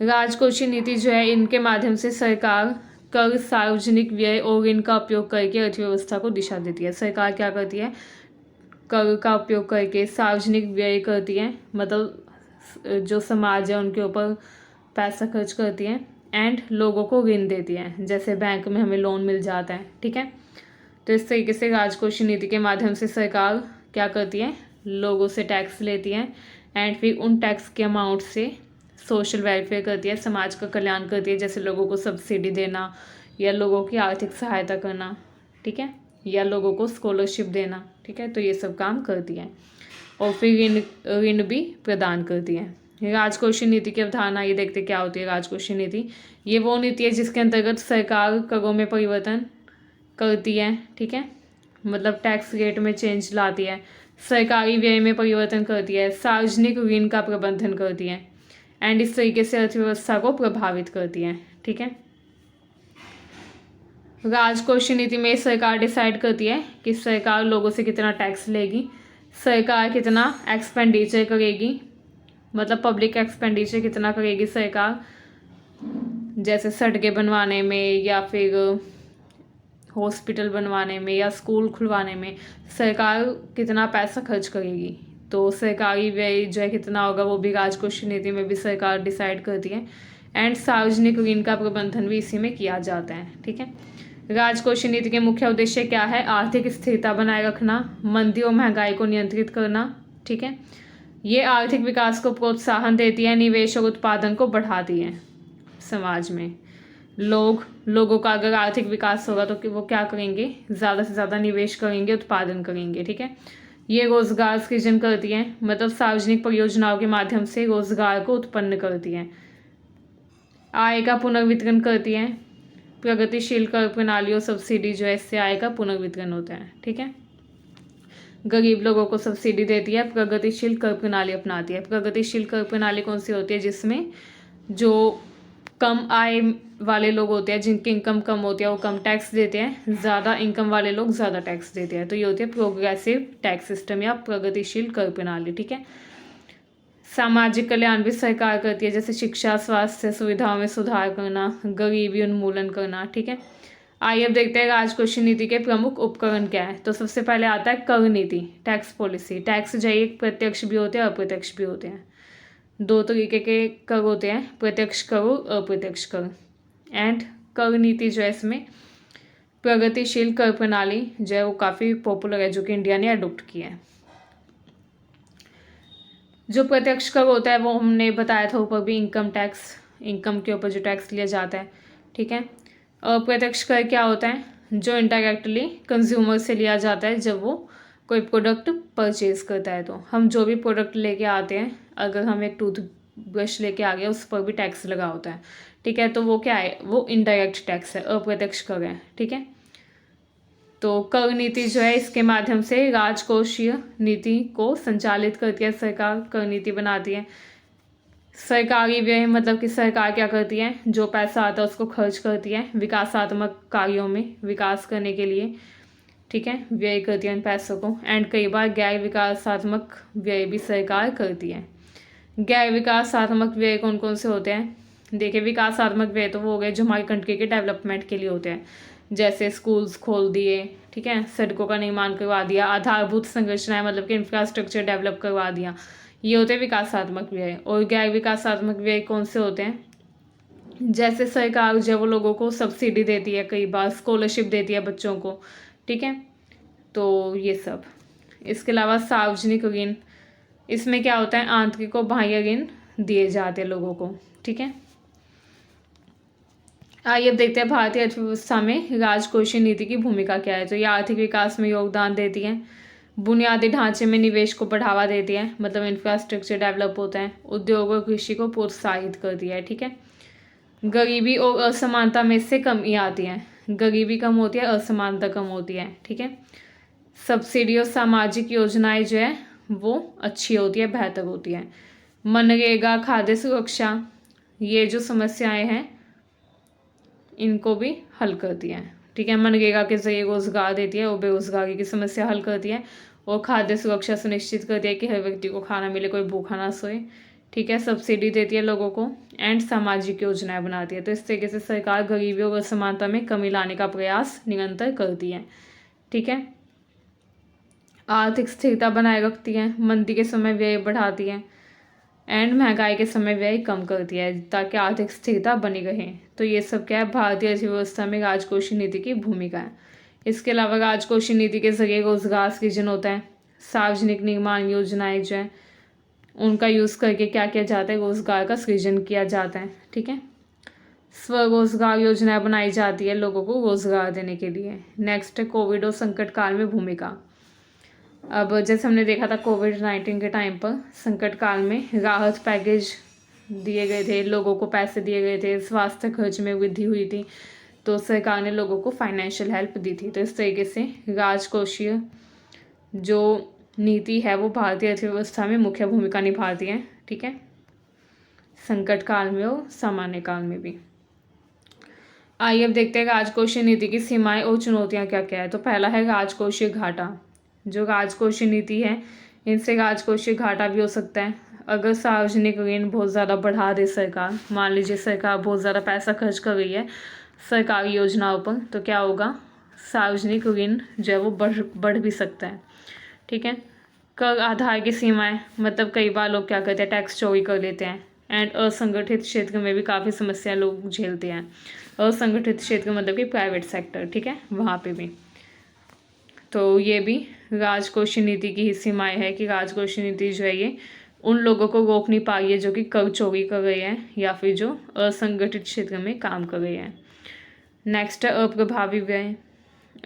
राजकोषीय नीति जो है, इनके माध्यम से सरकार कर, सार्वजनिक व्यय और ऋण का उपयोग करके अर्थव्यवस्था को दिशा देती है। सरकार क्या करती है, कर का उपयोग करके सार्वजनिक व्यय करती है, मतलब जो समाज है उनके ऊपर पैसा खर्च करती है, एंड लोगों को ऋण देती है, जैसे बैंक में हमें लोन मिल जाता है। ठीक है, तो इस तरीके से राजकोषीय नीति के माध्यम से सरकार क्या करती है, लोगों से टैक्स लेती है, एंड फिर उन टैक्स के अमाउंट से सोशल वेलफेयर करती है, समाज का कल्याण करती है, जैसे लोगों को सब्सिडी देना या लोगों की आर्थिक सहायता करना। ठीक है, या लोगों को स्कॉलरशिप देना। ठीक है, तो ये सब काम करती है, और फिर ऋण भी प्रदान करती है। राजकोषीय नीति की अवधारणा ये देखते क्या होती है। राजकोषीय नीति ये वो नीति है जिसके अंतर्गत सरकार करों में परिवर्तन करती है। ठीक है, मतलब टैक्स रेट में चेंज लाती है, सरकारी व्यय में परिवर्तन करती है, सार्वजनिक ऋण का प्रबंधन करती है, एंड इस तरीके से अर्थव्यवस्था को प्रभावित करती है। ठीक है, राजकोषीय नीति में सरकार डिसाइड करती है कि सरकार लोगों से कितना टैक्स लेगी, सरकार कितना एक्सपेंडिचर करेगी, मतलब पब्लिक एक्सपेंडिचर कितना करेगी सरकार, जैसे सड़कें बनवाने में या फिर हॉस्पिटल बनवाने में या स्कूल खुलवाने में सरकार कितना पैसा खर्च करेगी। तो सरकारी व्यय जो है कितना होगा वो भी राजकोषीय नीति में भी सरकार डिसाइड करती है, एंड सार्वजनिक ऋण का प्रबंधन भी इसी में किया जाता है। ठीक है, राजकोषीय नीति के मुख्य उद्देश्य क्या है, आर्थिक स्थिरता बनाए रखना, मंदी और महंगाई को नियंत्रित करना। ठीक है, ये आर्थिक विकास को प्रोत्साहन देती है, निवेश और उत्पादन को बढ़ाती है। समाज में लोगों का अगर आर्थिक विकास होगा तो वो क्या करेंगे, ज़्यादा से ज़्यादा निवेश करेंगे, उत्पादन करेंगे। ठीक है, ये रोजगार सृजन करती है, मतलब सार्वजनिक परियोजनाओं के माध्यम से रोजगार को उत्पन्न करती है, आय का पुनर्वितरण करती है, प्रगतिशील कर प्रणाली और सब्सिडी जो है इससे आय का पुनर्वितरण होता है। ठीक है, गरीब लोगों को सब्सिडी देती है, प्रगतिशील कर प्रणाली अपनाती है। प्रगतिशील कर प्रणाली कौन सी होती है, जिसमें जो कम आय वाले लोग होते हैं, जिनकी इनकम कम होती है, वो कम टैक्स देते हैं, ज़्यादा इनकम वाले लोग ज़्यादा टैक्स देते हैं। तो ये होती है प्रोग्रेसिव टैक्स सिस्टम या प्रगतिशील कर प्रणाली। ठीक है, सामाजिक कल्याण भी सरकार करती है, जैसे शिक्षा, स्वास्थ्य सुविधाओं में सुधार करना, गरीबी उन्मूलन करना। ठीक है, आइए अब देखते हैं राजकोषीय नीति के प्रमुख उपकरण क्या है। तो सबसे पहले आता है कर नीति, टैक्स पॉलिसी। टैक्स जो है प्रत्यक्ष भी होते हैं, अप्रत्यक्ष भी होते हैं। दो तरीके के कर होते हैं, प्रत्यक्ष कर और अप्रत्यक्ष कर। एंड कर नीति जो है इसमें प्रगतिशील कर प्रणाली जो है वो काफ़ी पॉपुलर है, जो कि इंडिया ने अडोप्ट किया है। जो प्रत्यक्ष कर होता है वो हमने बताया था ऊपर भी, इनकम टैक्स, इनकम के ऊपर जो टैक्स लिया जाता है। ठीक है, अप्रत्यक्ष कर क्या होता है, जो इनडायरेक्टली कंज्यूमर से लिया जाता है जब वो कोई प्रोडक्ट परचेज करता है। तो हम जो भी प्रोडक्ट लेके आते हैं, अगर हम एक टूथब्रश लेके आ गए उस पर भी टैक्स लगा होता है। ठीक है, तो वो क्या है, वो इनडायरेक्ट टैक्स है, अप्रत्यक्ष कर है। ठीक है, तो कर नीति जो है इसके माध्यम से राजकोषीय नीति को संचालित करती है सरकार, कर नीति बनाती है। सरकारी व्यय मतलब कि सरकार क्या करती है, जो पैसा आता है उसको खर्च करती है विकासात्मक कार्यों में, विकास करने के लिए। ठीक है, व्यय करती है उन पैसों को, एंड कई बार गैर विकासात्मक व्यय भी सरकार करती है। गैर विकासात्मक व्यय कौन कौन से होते हैं, देखिए विकासात्मक व्यय तो वो हो गए जो हमारी कंट्री के डेवलपमेंट के लिए होते हैं, जैसे स्कूल्स खोल दिए। ठीक है, सड़कों का निर्माण करवा दिया, आधारभूत संरचनाएं मतलब कि इंफ्रास्ट्रक्चर डेवलप करवा दिया, ये होते हैं विकासात्मक व्यय। और गैर विकासात्मक व्यय कौन से होते हैं, जैसे सरकार जो वो लोगों को सब्सिडी देती है, कई बार स्कॉलरशिप देती है बच्चों को। ठीक है, तो ये सब। इसके अलावा सार्वजनिक ऋण, इसमें क्या होता है, आंतरिक और बाह्य ऋण दिए जाते हैं लोगों को, ठीक है। आइए अब देखते हैं भारतीय अर्थव्यवस्था में राजकोषीय नीति की भूमिका क्या है। तो ये आर्थिक विकास में योगदान देती है, बुनियादी ढांचे में निवेश को बढ़ावा देती है, मतलब इंफ्रास्ट्रक्चर डेवलप होता है, उद्योग और कृषि को प्रोत्साहित करती है, ठीक है। गरीबी और असमानता में से कमी आती है, गरीबी कम होती है, असमानता कम होती है, ठीक है। सब्सिडी और सामाजिक योजनाएं जो है वो अच्छी होती है, बेहतर होती है। मनरेगा, खाद्य सुरक्षा, ये जो समस्याएं हैं इनको भी हल करती है, ठीक है। मनरेगा के जरिए रोजगार देती है और बेरोजगारी की समस्या हल करती है, और खाद्य सुरक्षा सुनिश्चित करती है कि हर व्यक्ति को खाना मिले, कोई भूखा ना सोए, ठीक है। सब्सिडी देती है लोगों को, एंड सामाजिक योजनाएं बनाती है। तो इस तरीके से सरकार गरीबी और असमानता में कमी लाने का प्रयास निरंतर करती है, ठीक है। आर्थिक स्थिरता बनाए रखती है, मंदी के समय व्यय बढ़ाती है, एंड महंगाई के समय व्यय कम करती है ताकि आर्थिक स्थिरता बनी रहे। तो ये सब क्या है, भारतीय अर्थव्यवस्था में राजकोषीय नीति की भूमिका है। इसके अलावा राजकोषीय नीति के जरिए रोजगार सृजन होता है, सार्वजनिक निर्माण योजनाएं जो है उनका यूज़ करके क्या किया जाता है, रोजगार का सृजन किया जाता है, ठीक है। स्वरोजगार योजनाएं बनाई जाती है लोगों को रोजगार देने के लिए। नेक्स्ट है कोविड और संकट काल में भूमिका। अब जैसे हमने देखा था कोविड-19 के टाइम पर संकट काल में राहत पैकेज दिए गए थे, लोगों को पैसे दिए गए थे, स्वास्थ्य खर्च में वृद्धि हुई थी, तो सरकार ने लोगों को फाइनेंशियल हेल्प दी थी। तो इस तरीके से राजकोषीय जो नीति है वो भारतीय अर्थव्यवस्था में मुख्य भूमिका निभाती है, ठीक है, संकट काल में और सामान्य काल में भी। आइए अब देखते हैं राजकोषीय नीति की सीमाएं और चुनौतियां क्या क्या है। तो पहला है राजकोषीय घाटा। जो राजकोषीय नीति है इनसे राजकोषीय घाटा भी हो सकता है। अगर सार्वजनिक ऋण बहुत ज़्यादा बढ़ा दे सरकार, मान लीजिए सरकार बहुत ज़्यादा पैसा खर्च कर रही है सरकारी योजनाओं पर, तो क्या होगा, सार्वजनिक ऋण जो है वो बढ़ भी सकता है, ठीक है। कर आधार की सीमाएं, मतलब कई बार लोग क्या करते हैं, टैक्स चोरी कर लेते हैं, एंड असंगठित क्षेत्र में भी काफ़ी समस्या लोग झेलते हैं। असंगठित क्षेत्र मतलब कि प्राइवेट सेक्टर, ठीक है, वहाँ पे भी। तो ये भी राजकोषीय नीति की ही सीमाएं है कि राजकोषीय नीति जो है ये उन लोगों को रोक नहीं पा रही है जो कि कर चोरी कर रहे हैं या फिर जो असंगठित क्षेत्र में काम कर रहे हैं। नेक्स्ट है अप्रभावी व्यय।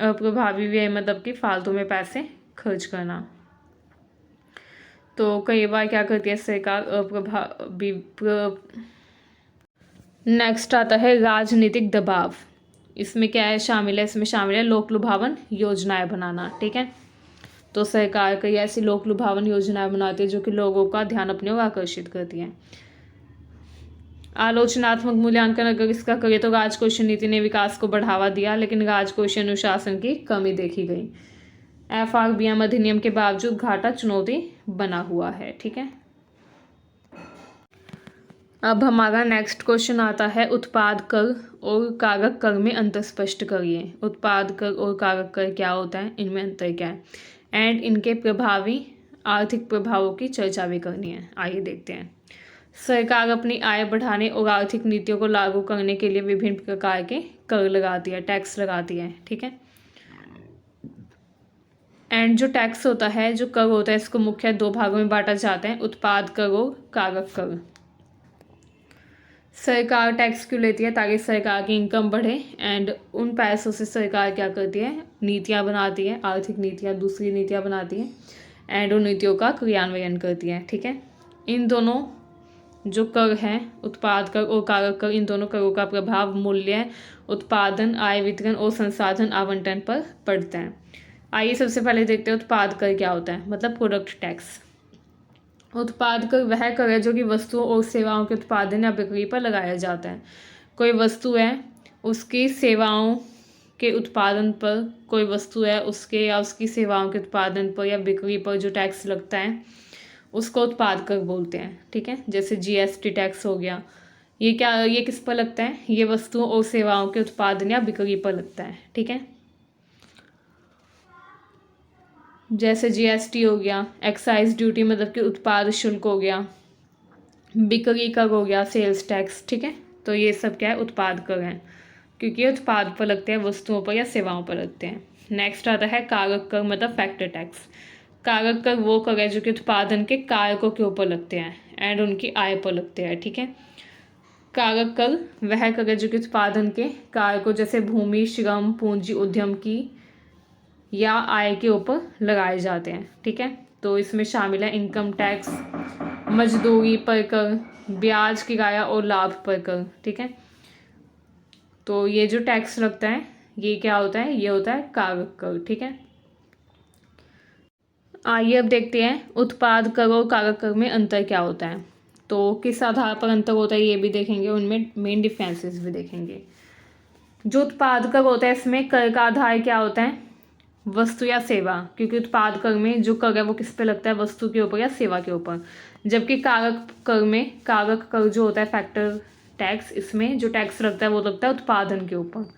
अप्रभावी व्यय मतलब कि फालतू में पैसे खर्च करना। तो कई बार क्या करती है सरकार अप्रभावी। नेक्स्ट आता है राजनीतिक दबाव। इसमें क्या है शामिल है, इसमें शामिल है लोक लुभावन योजनाएं बनाना, ठीक है। तो सरकार कई ऐसी लोक लुभावन योजनाएं बनाती है जो कि लोगों का ध्यान अपनी ओर आकर्षित करती हैं। आलोचनात्मक मूल्यांकन अगर इसका करें तो राजकोषीय नीति ने विकास को बढ़ावा दिया, लेकिन राजकोषीय अनुशासन की कमी देखी गई। FRBM अधिनियम के बावजूद घाटा चुनौती बना हुआ है, ठीक है। अब हमारा नेक्स्ट क्वेश्चन आता है उत्पाद कर और कारक कर में अंतर स्पष्ट करिए। उत्पाद कर और कारक कर क्या होता है, इनमें अंतर क्या है, एंड इनके प्रभावी आर्थिक प्रभावों की चर्चा भी करनी है। आइए देखते हैं। सरकार अपनी आय बढ़ाने और आर्थिक नीतियों को लागू करने के लिए विभिन्न प्रकार के कर लगाती है, टैक्स लगाती है, ठीक है। एंड जो टैक्स होता है, जो कर होता है, इसको मुख्य दो भागों में बांटा जाता है, उत्पाद कर और कारक कर। सरकार टैक्स क्यों लेती है, ताकि सरकार की इनकम बढ़े, एंड उन पैसों से सरकार क्या करती है, नीतियाँ बनाती है, आर्थिक नीतियाँ, दूसरी नीतियाँ बनाती है, एंड उन नीतियों का क्रियान्वयन करती है, ठीक है। इन दोनों जो कर हैं, उत्पाद कर और कारक कर, इन दोनों करों का प्रभाव मूल्य, उत्पादन, आय वितरण और संसाधन आवंटन पर पड़ता है। आइए सबसे पहले देखते हैं उत्पाद कर क्या होता है, मतलब प्रोडक्ट टैक्स। उत्पाद कर वह कर है जो कि वस्तुओं और सेवाओं के उत्पादन या बिक्री पर लगाया जाता है। कोई वस्तु है, उसकी सेवाओं के उत्पादन पर, कोई वस्तु है उसके या उसकी सेवाओं के उत्पादन पर या बिक्री पर जो टैक्स लगता है उसको उत्पाद कर बोलते हैं, ठीक है। जैसे GST टैक्स हो गया, ये किस पर लगता है, ये वस्तुओं और सेवाओं के उत्पादन या बिक्री पर लगता है, ठीक है। जैसे GST हो गया, एक्साइज ड्यूटी मतलब कि उत्पाद शुल्क हो गया, बिक्री कर हो गया, सेल्स टैक्स, ठीक है। तो ये सब क्या है, उत्पाद कर हैं, क्योंकि ये उत्पाद पर लगते हैं, वस्तुओं पर या सेवाओं पर लगते हैं। नेक्स्ट आता है कारक कर मतलब फैक्टर टैक्स। कारक कर वो कर है जो कि उत्पादन के कारकों के ऊपर लगते हैं एंड उनकी आय पर लगते हैं, ठीक है। कारक कर वह कर है जो कि उत्पादन के कारकों जैसे भूमि, श्रम, पूंजी, उद्यम की या आय के ऊपर लगाए जाते हैं, ठीक है। तो इसमें शामिल है इनकम टैक्स, मजदूरी पर कर, ब्याज, किराया और लाभ पर कर, ठीक है। तो ये जो टैक्स लगता है ये क्या होता है, ये होता है कारक कर, ठीक है। आइए अब देखते हैं उत्पाद कर और कारक कर में अंतर क्या होता है। तो किस आधार पर अंतर होता है ये भी देखेंगे, उनमें मेन डिफरेंसेस भी देखेंगे। जो उत्पाद कर होता है इसमें कर का आधार क्या होता है, वस्तु या सेवा, क्योंकि उत्पाद कर में जो कर है वो किस पे लगता है, वस्तु के ऊपर या सेवा के ऊपर। जबकि कारक कर में कारक कर जो होता है फैक्टर टैक्स, इसमें जो टैक्स लगता है वो लगता है उत्पादन के ऊपर,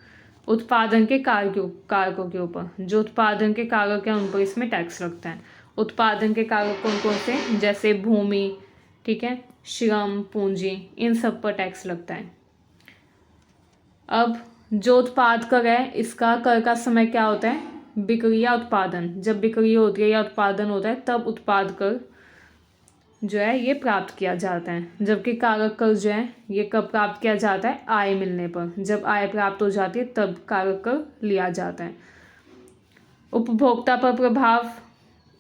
उत्पादन के कारकों के ऊपर। जो उत्पादन के कारक हैं उन पर इसमें टैक्स लगता है। उत्पादन के कारक कौन कौन से, जैसे भूमि, ठीक है, श्रम, पूंजी, इन सब पर टैक्स लगता है। अब जो उत्पाद कर है इसका कर का समय क्या होता है, बिक्री या उत्पादन। जब बिक्री होती है या उत्पादन होता है तब उत्पाद कर जो है ये प्राप्त किया जाता है। जबकि कारक कर जो है ये कब प्राप्त किया जाता है, आय मिलने पर। जब आय प्राप्त हो जाती है तब कारक कर लिया जाता है। उपभोक्ता पर प्रभाव,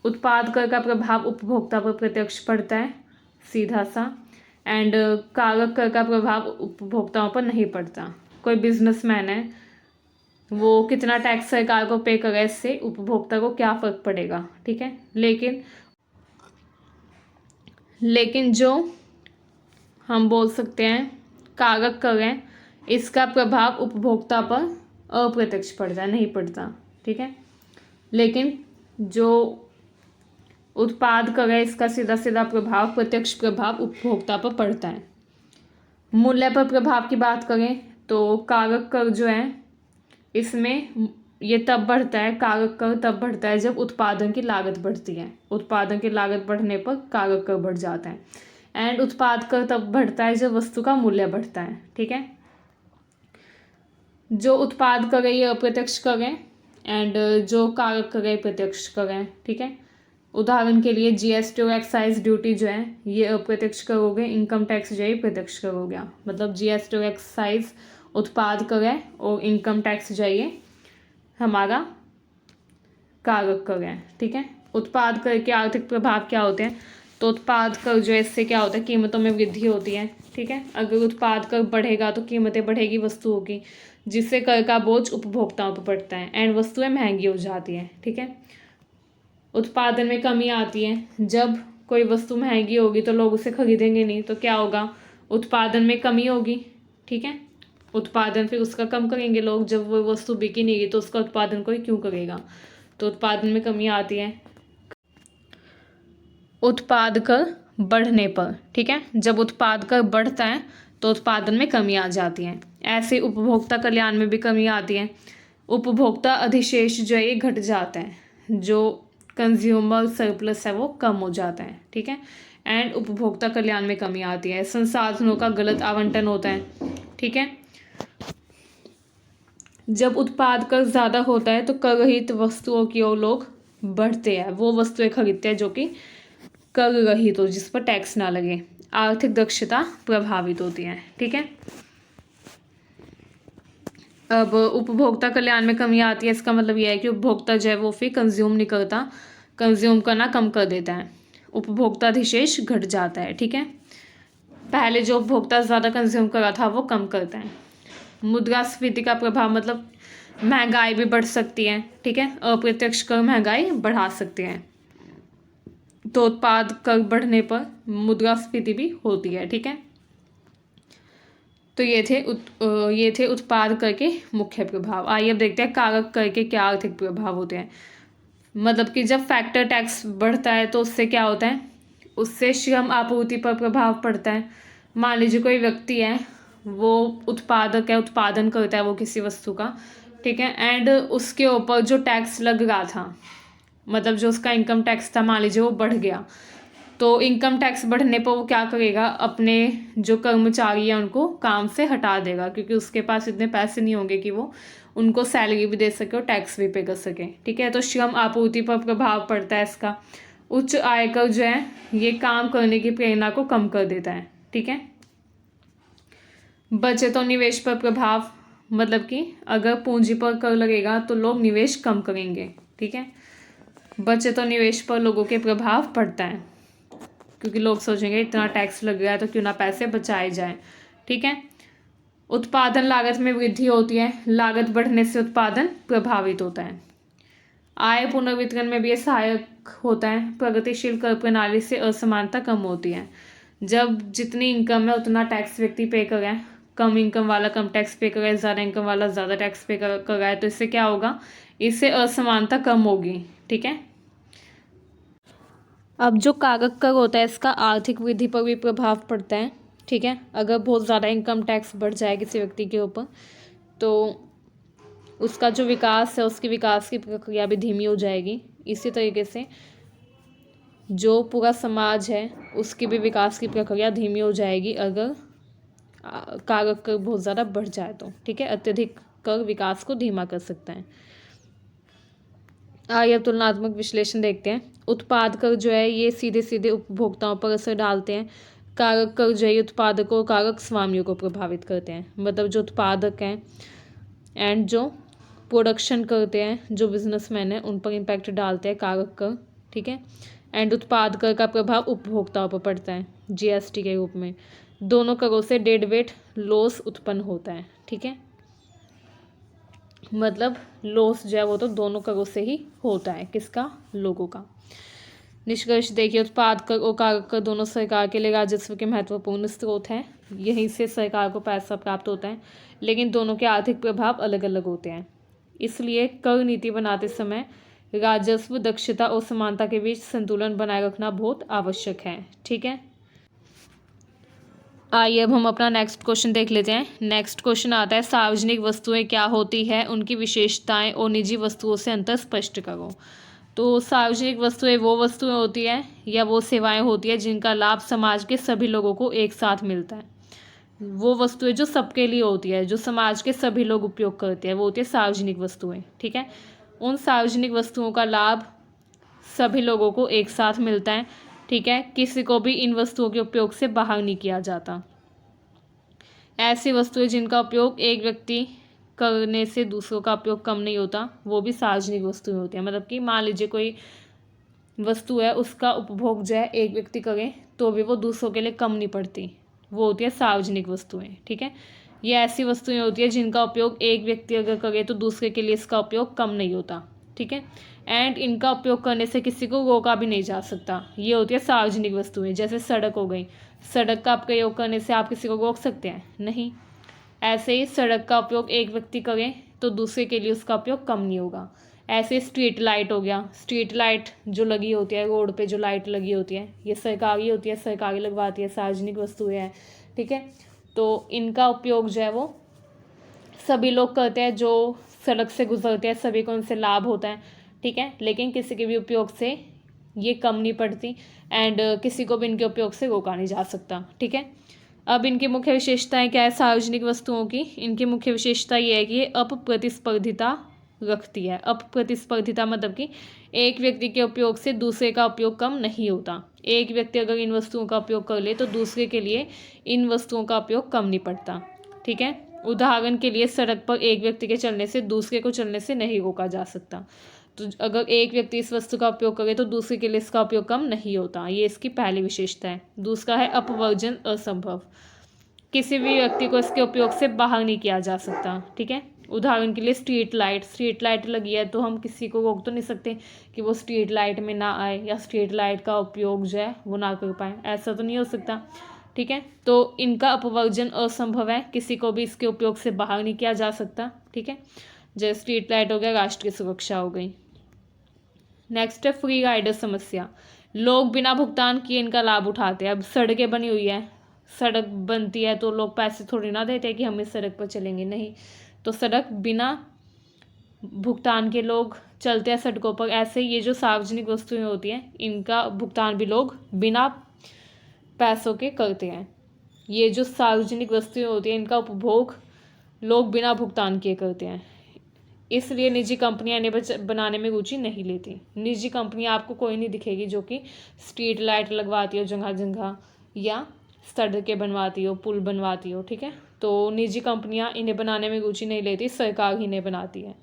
उत्पाद कर का प्रभाव उपभोक्ता पर प्रत्यक्ष पड़ता है सीधा सा, एंड कारक कर का प्रभाव उपभोक्ताओं पर नहीं पड़ता। कोई बिजनेसमैन है वो कितना टैक्स सरकार को पे करे, इससे उपभोक्ता को क्या फ़र्क पड़ेगा, ठीक है। लेकिन जो हम बोल सकते हैं कारक कर है इसका प्रभाव उपभोक्ता पर अप्रत्यक्ष पड़ता है, नहीं पड़ता, ठीक है। लेकिन जो उत्पाद कर है इसका सीधा सीधा प्रभाव, प्रत्यक्ष प्रभाव उपभोक्ता पर पड़ता है। मूल्य पर प्रभाव की बात करें तो कारक कर जो है इसमें ये तब बढ़ता है, कारक कर तब बढ़ता है जब उत्पादन की लागत बढ़ती है। उत्पादन की लागत बढ़ने पर कारक कर बढ़ जाता है। एंड उत्पाद कर तब बढ़ता है जब वस्तु का मूल्य बढ़ता है, ठीक है। जो उत्पाद कर ये अप्रत्यक्ष कर है एंड जो कारक कर है प्रत्यक्ष कर है, ठीक है। उदाहरण के लिए जीएसटी और एक्साइज ड्यूटी जो है ये अप्रत्यक्ष कर हो गए, इनकम टैक्स जो है प्रत्यक्ष कर हो गया। मतलब जीएसटी और एक्साइज उत्पाद कर है और इनकम टैक्स जो है ये हमारा कारक कर है, ठीक है। उत्पाद कर के आर्थिक प्रभाव क्या होते हैं, तो उत्पाद कर जो है इससे क्या होता है, कीमतों में वृद्धि होती है, ठीक है। अगर उत्पाद कर बढ़ेगा तो कीमतें बढ़ेगी वस्तुओं की, जिससे कर का बोझ उपभोक्ताओं पर पड़ता है एंड वस्तुएं महंगी हो जाती हैं, ठीक है। उत्पादन में कमी आती है, जब कोई वस्तु महंगी होगी तो लोग उसे खरीदेंगे नहीं, तो क्या होगा, उत्पादन में कमी होगी, ठीक है। उत्पादन फिर उसका कम करेंगे लोग, जब वो वस्तु बिकी नहीं गई तो उसका उत्पादन कोई क्यों करेगा, तो उत्पादन में कमी आती है। उत्पाद कर बढ़ने पर, ठीक है, जब उत्पाद कर बढ़ता है तो उत्पादन में कमी आ जाती है। ऐसे उपभोक्ता कल्याण में भी कमी आती है। उपभोक्ता अधिशेष जो है ये घट जाता है, जो कंज्यूमर सरप्लस है वो कम हो जाता है, ठीक है। एंड उपभोक्ता कल्याण में कमी आती है। संसाधनों का गलत आवंटन होता है, ठीक है। जब उत्पाद कर ज़्यादा होता है तो कर रहित वस्तुओं की ओर लोग बढ़ते हैं, वो वस्तुएं खरीदते हैं जो कि कर रहित हो, जिस पर टैक्स ना लगे। आर्थिक दक्षता प्रभावित होती है, ठीक है। अब उपभोक्ता कल्याण में कमी आती है, इसका मतलब यह है कि उपभोक्ता जो है वो फिर कंज्यूम नहीं करता, कंज्यूम करना कम कर देता है, उपभोक्ता अधिशेष घट जाता है, ठीक है। पहले जो उपभोक्ता ज़्यादा कंज्यूम कर रहा था वो कम करता है। मुद्रास्फीति का प्रभाव मतलब महंगाई भी बढ़ सकती है, ठीक है। अप्रत्यक्ष कर महंगाई बढ़ा सकते हैं, तो उत्पाद कर बढ़ने पर मुद्रास्फीति भी होती है, ठीक है। तो ये थे उत्पाद कर के मुख्य प्रभाव। आइए अब देखते हैं कारक कर के क्या आर्थिक प्रभाव होते हैं। मतलब कि जब फैक्टर टैक्स बढ़ता है तो उससे क्या होता है, उससे श्रम आपूर्ति पर प्रभाव पड़ता है। मान लीजिए कोई व्यक्ति है वो उत्पादक है, उत्पादन करता है वो किसी वस्तु का, ठीक है। एंड उसके ऊपर जो टैक्स लग रहा था, मतलब जो उसका इनकम टैक्स था, मान लीजिए वो बढ़ गया, तो इनकम टैक्स बढ़ने पर वो क्या करेगा, अपने जो कर्मचारी हैं उनको काम से हटा देगा, क्योंकि उसके पास इतने पैसे नहीं होंगे कि वो उनको सैलरी भी दे सके और टैक्स भी पे कर सके। ठीक है, तो श्रम आपूर्ति पर प्रभाव पड़ता है इसका। उच्च आयकर जो है ये काम करने की प्रेरणा को कम कर देता है। ठीक है, बचत और निवेश पर प्रभाव, मतलब कि अगर पूंजी पर कर लगेगा तो लोग निवेश कम करेंगे। ठीक है, बचत और निवेश पर लोगों के प्रभाव पड़ता है, क्योंकि लोग सोचेंगे इतना टैक्स लग गया है तो क्यों ना पैसे बचाए जाएं। ठीक है, उत्पादन लागत में वृद्धि होती है, लागत बढ़ने से उत्पादन प्रभावित होता है। आय पुनर्वितरण में भी ये सहायक होता है। प्रगतिशील कर प्रणाली से असमानता कम होती है। जब जितनी इनकम है उतना टैक्स व्यक्ति पे कर रहा है, कम इनकम वाला कम टैक्स पे कर रहा है, ज़्यादा इनकम वाला ज़्यादा टैक्स पे कर रहा है, तो इससे क्या होगा, इससे असमानता कम होगी। ठीक है, अब जो कागज कर होता है इसका आर्थिक वृद्धि पर भी प्रभाव पड़ता है। ठीक है, अगर बहुत ज़्यादा इनकम टैक्स बढ़ जाए किसी व्यक्ति के ऊपर तो उसका जो विकास है, उसकी विकास की प्रक्रिया भी धीमी हो जाएगी। इसी तरीके से जो पूरा समाज है उसकी भी विकास की प्रक्रिया धीमी हो जाएगी अगर कागज कर बहुत ज़्यादा बढ़ जाए तो। ठीक है, अत्यधिक कर विकास को धीमा कर सकता है। आइए अब तुलनात्मक विश्लेषण देखते हैं। उत्पाद कर जो है ये सीधे सीधे उपभोक्ताओं पर असर डालते हैं। कारक कर जो है उत्पादकों और कारक स्वामियों को प्रभावित करते हैं, मतलब जो उत्पादक हैं एंड जो प्रोडक्शन करते हैं, जो बिजनेसमैन हैं, उन पर इम्पैक्ट डालते हैं कारक कर। ठीक है, एंड उत्पाद कर का प्रभाव उपभोक्ताओं पर पड़ता है जीएसटी के रूप में। दोनों करों से डेड वेट लॉस उत्पन्न होता है। ठीक है, मतलब लॉस जो है वो तो दोनों करों से ही होता है, किसका, लोगों का। निष्कर्ष देखिए, उत्पाद कर और कारक कर दोनों सरकार के लिए राजस्व के महत्वपूर्ण स्रोत हैं। यहीं से सरकार को पैसा प्राप्त होता है, लेकिन दोनों के आर्थिक प्रभाव अलग अलग होते हैं। इसलिए कर नीति बनाते समय राजस्व, दक्षता और समानता के बीच संतुलन बनाए रखना बहुत आवश्यक है। ठीक है, आइए अब हम अपना नेक्स्ट क्वेश्चन देख लेते हैं। नेक्स्ट क्वेश्चन आता है, सार्वजनिक वस्तुएं क्या होती है, उनकी विशेषताएं और निजी वस्तुओं से अंतर स्पष्ट करो। तो सार्वजनिक वस्तुएं वो वस्तुएं होती है या वो सेवाएं होती है जिनका लाभ समाज के सभी लोगों को एक साथ मिलता है। वो वस्तुएं जो सबके लिए होती है, जो समाज के सभी लोग उपयोग करते हैं, वो होती है सार्वजनिक वस्तुएं। ठीक है, उन सार्वजनिक वस्तुओं का लाभ सभी लोगों को एक साथ मिलता है। ठीक है, किसी को भी इन वस्तुओं के उपयोग से बाहर नहीं किया जाता। ऐसी वस्तुएं जिनका उपयोग एक व्यक्ति करने से दूसरों का उपयोग कम नहीं होता, वो भी सार्वजनिक वस्तुएं होती हैं। मतलब कि मान लीजिए कोई वस्तु है, उसका उपभोग जो है एक व्यक्ति करे तो भी वो दूसरों के लिए कम नहीं पड़ती, वो होती है सार्वजनिक वस्तुएं। ठीक है, ये ऐसी वस्तुएं होती है जिनका उपयोग एक व्यक्ति अगर करे तो दूसरे के लिए इसका उपयोग कम नहीं होता। ठीक है, एंड इनका उपयोग करने से किसी को रोका भी नहीं जा सकता। ये होती है सार्वजनिक वस्तुएं। जैसे सड़क हो गई, सड़क का प्रयोग करने से आप किसी को रोक सकते हैं? नहीं। ऐसे ही सड़क का उपयोग एक व्यक्ति करे तो दूसरे के लिए उसका उपयोग कम नहीं होगा। ऐसे स्ट्रीट लाइट हो गया, स्ट्रीट लाइट जो लगी होती है, रोड पे जो लाइट लगी होती है, ये सरकारी होती है, सरकारी लगवाती है, सार्वजनिक वस्तुएं हैं। ठीक है, तो इनका उपयोग जो है वो सभी लोग करते हैं, जो सड़क से गुजरते हैं सभी को उनसे लाभ होता है। ठीक है, लेकिन किसी के भी उपयोग से ये कम नहीं पड़ती एंड किसी को भी इनके उपयोग से रोका नहीं जा सकता। ठीक है, अब इनकी मुख्य विशेषताएं क्या है सार्वजनिक वस्तुओं की? इनकी मुख्य विशेषता ये है कि ये अप्रतिस्पर्धिता रखती है। अप्रतिस्पर्धिता मतलब कि एक व्यक्ति के उपयोग से दूसरे का उपयोग कम नहीं होता। एक व्यक्ति अगर इन वस्तुओं का उपयोग कर ले तो दूसरे के लिए इन वस्तुओं का उपयोग कम नहीं पड़ता। ठीक है, उदाहरण के लिए सड़क पर एक व्यक्ति के चलने से दूसरे को चलने से नहीं रोका जा सकता। तो अगर एक व्यक्ति इस वस्तु का उपयोग करे तो दूसरे के लिए इसका उपयोग कम नहीं होता। ये इसकी पहली विशेषता है। दूसरा है अपवर्जन असंभव, किसी भी व्यक्ति को इसके उपयोग से बाहर नहीं किया जा सकता। ठीक है, उदाहरण के लिए स्ट्रीट लाइट लगी है तो हम किसी को रोक तो नहीं सकते कि वो स्ट्रीट लाइट में ना आए या स्ट्रीट लाइट का उपयोग जो है वो ना कर पाए, ऐसा तो नहीं हो सकता। ठीक है, तो इनका अपवर्जन असंभव है, किसी को भी इसके उपयोग से बाहर नहीं किया जा सकता। ठीक है, जैसे स्ट्रीट लाइट हो गया, राष्ट्र की सुरक्षा हो गई। नेक्स्ट है फ्री राइडर समस्या। लोग बिना भुगतान किए इनका लाभ उठाते हैं। अब सड़कें बनी हुई है, सड़क बनती है तो लोग पैसे थोड़ी ना देते हैं कि हम इस सड़क पर चलेंगे, नहीं। तो सड़क बिना भुगतान के लोग चलते हैं सड़कों पर। ऐसे ये जो सार्वजनिक वस्तुएं होती हैं इनका भुगतान भी लोग बिना पैसों के करते हैं। ये जो सार्वजनिक वस्तुएं होती हैं इनका उपभोग लोग बिना भुगतान किए करते हैं। इसलिए निजी कंपनियां इन्हें बनाने में रुचि नहीं लेती। निजी कंपनियां आपको कोई नहीं दिखेगी जो कि स्ट्रीट लाइट लगवाती हो जगह जगह, या सड़कें बनवाती हो, पुल बनवाती हो, ठीक है। तो निजी कंपनियां इन्हें बनाने में रुचि नहीं लेती, सरकार ही इन्हें बनाती है।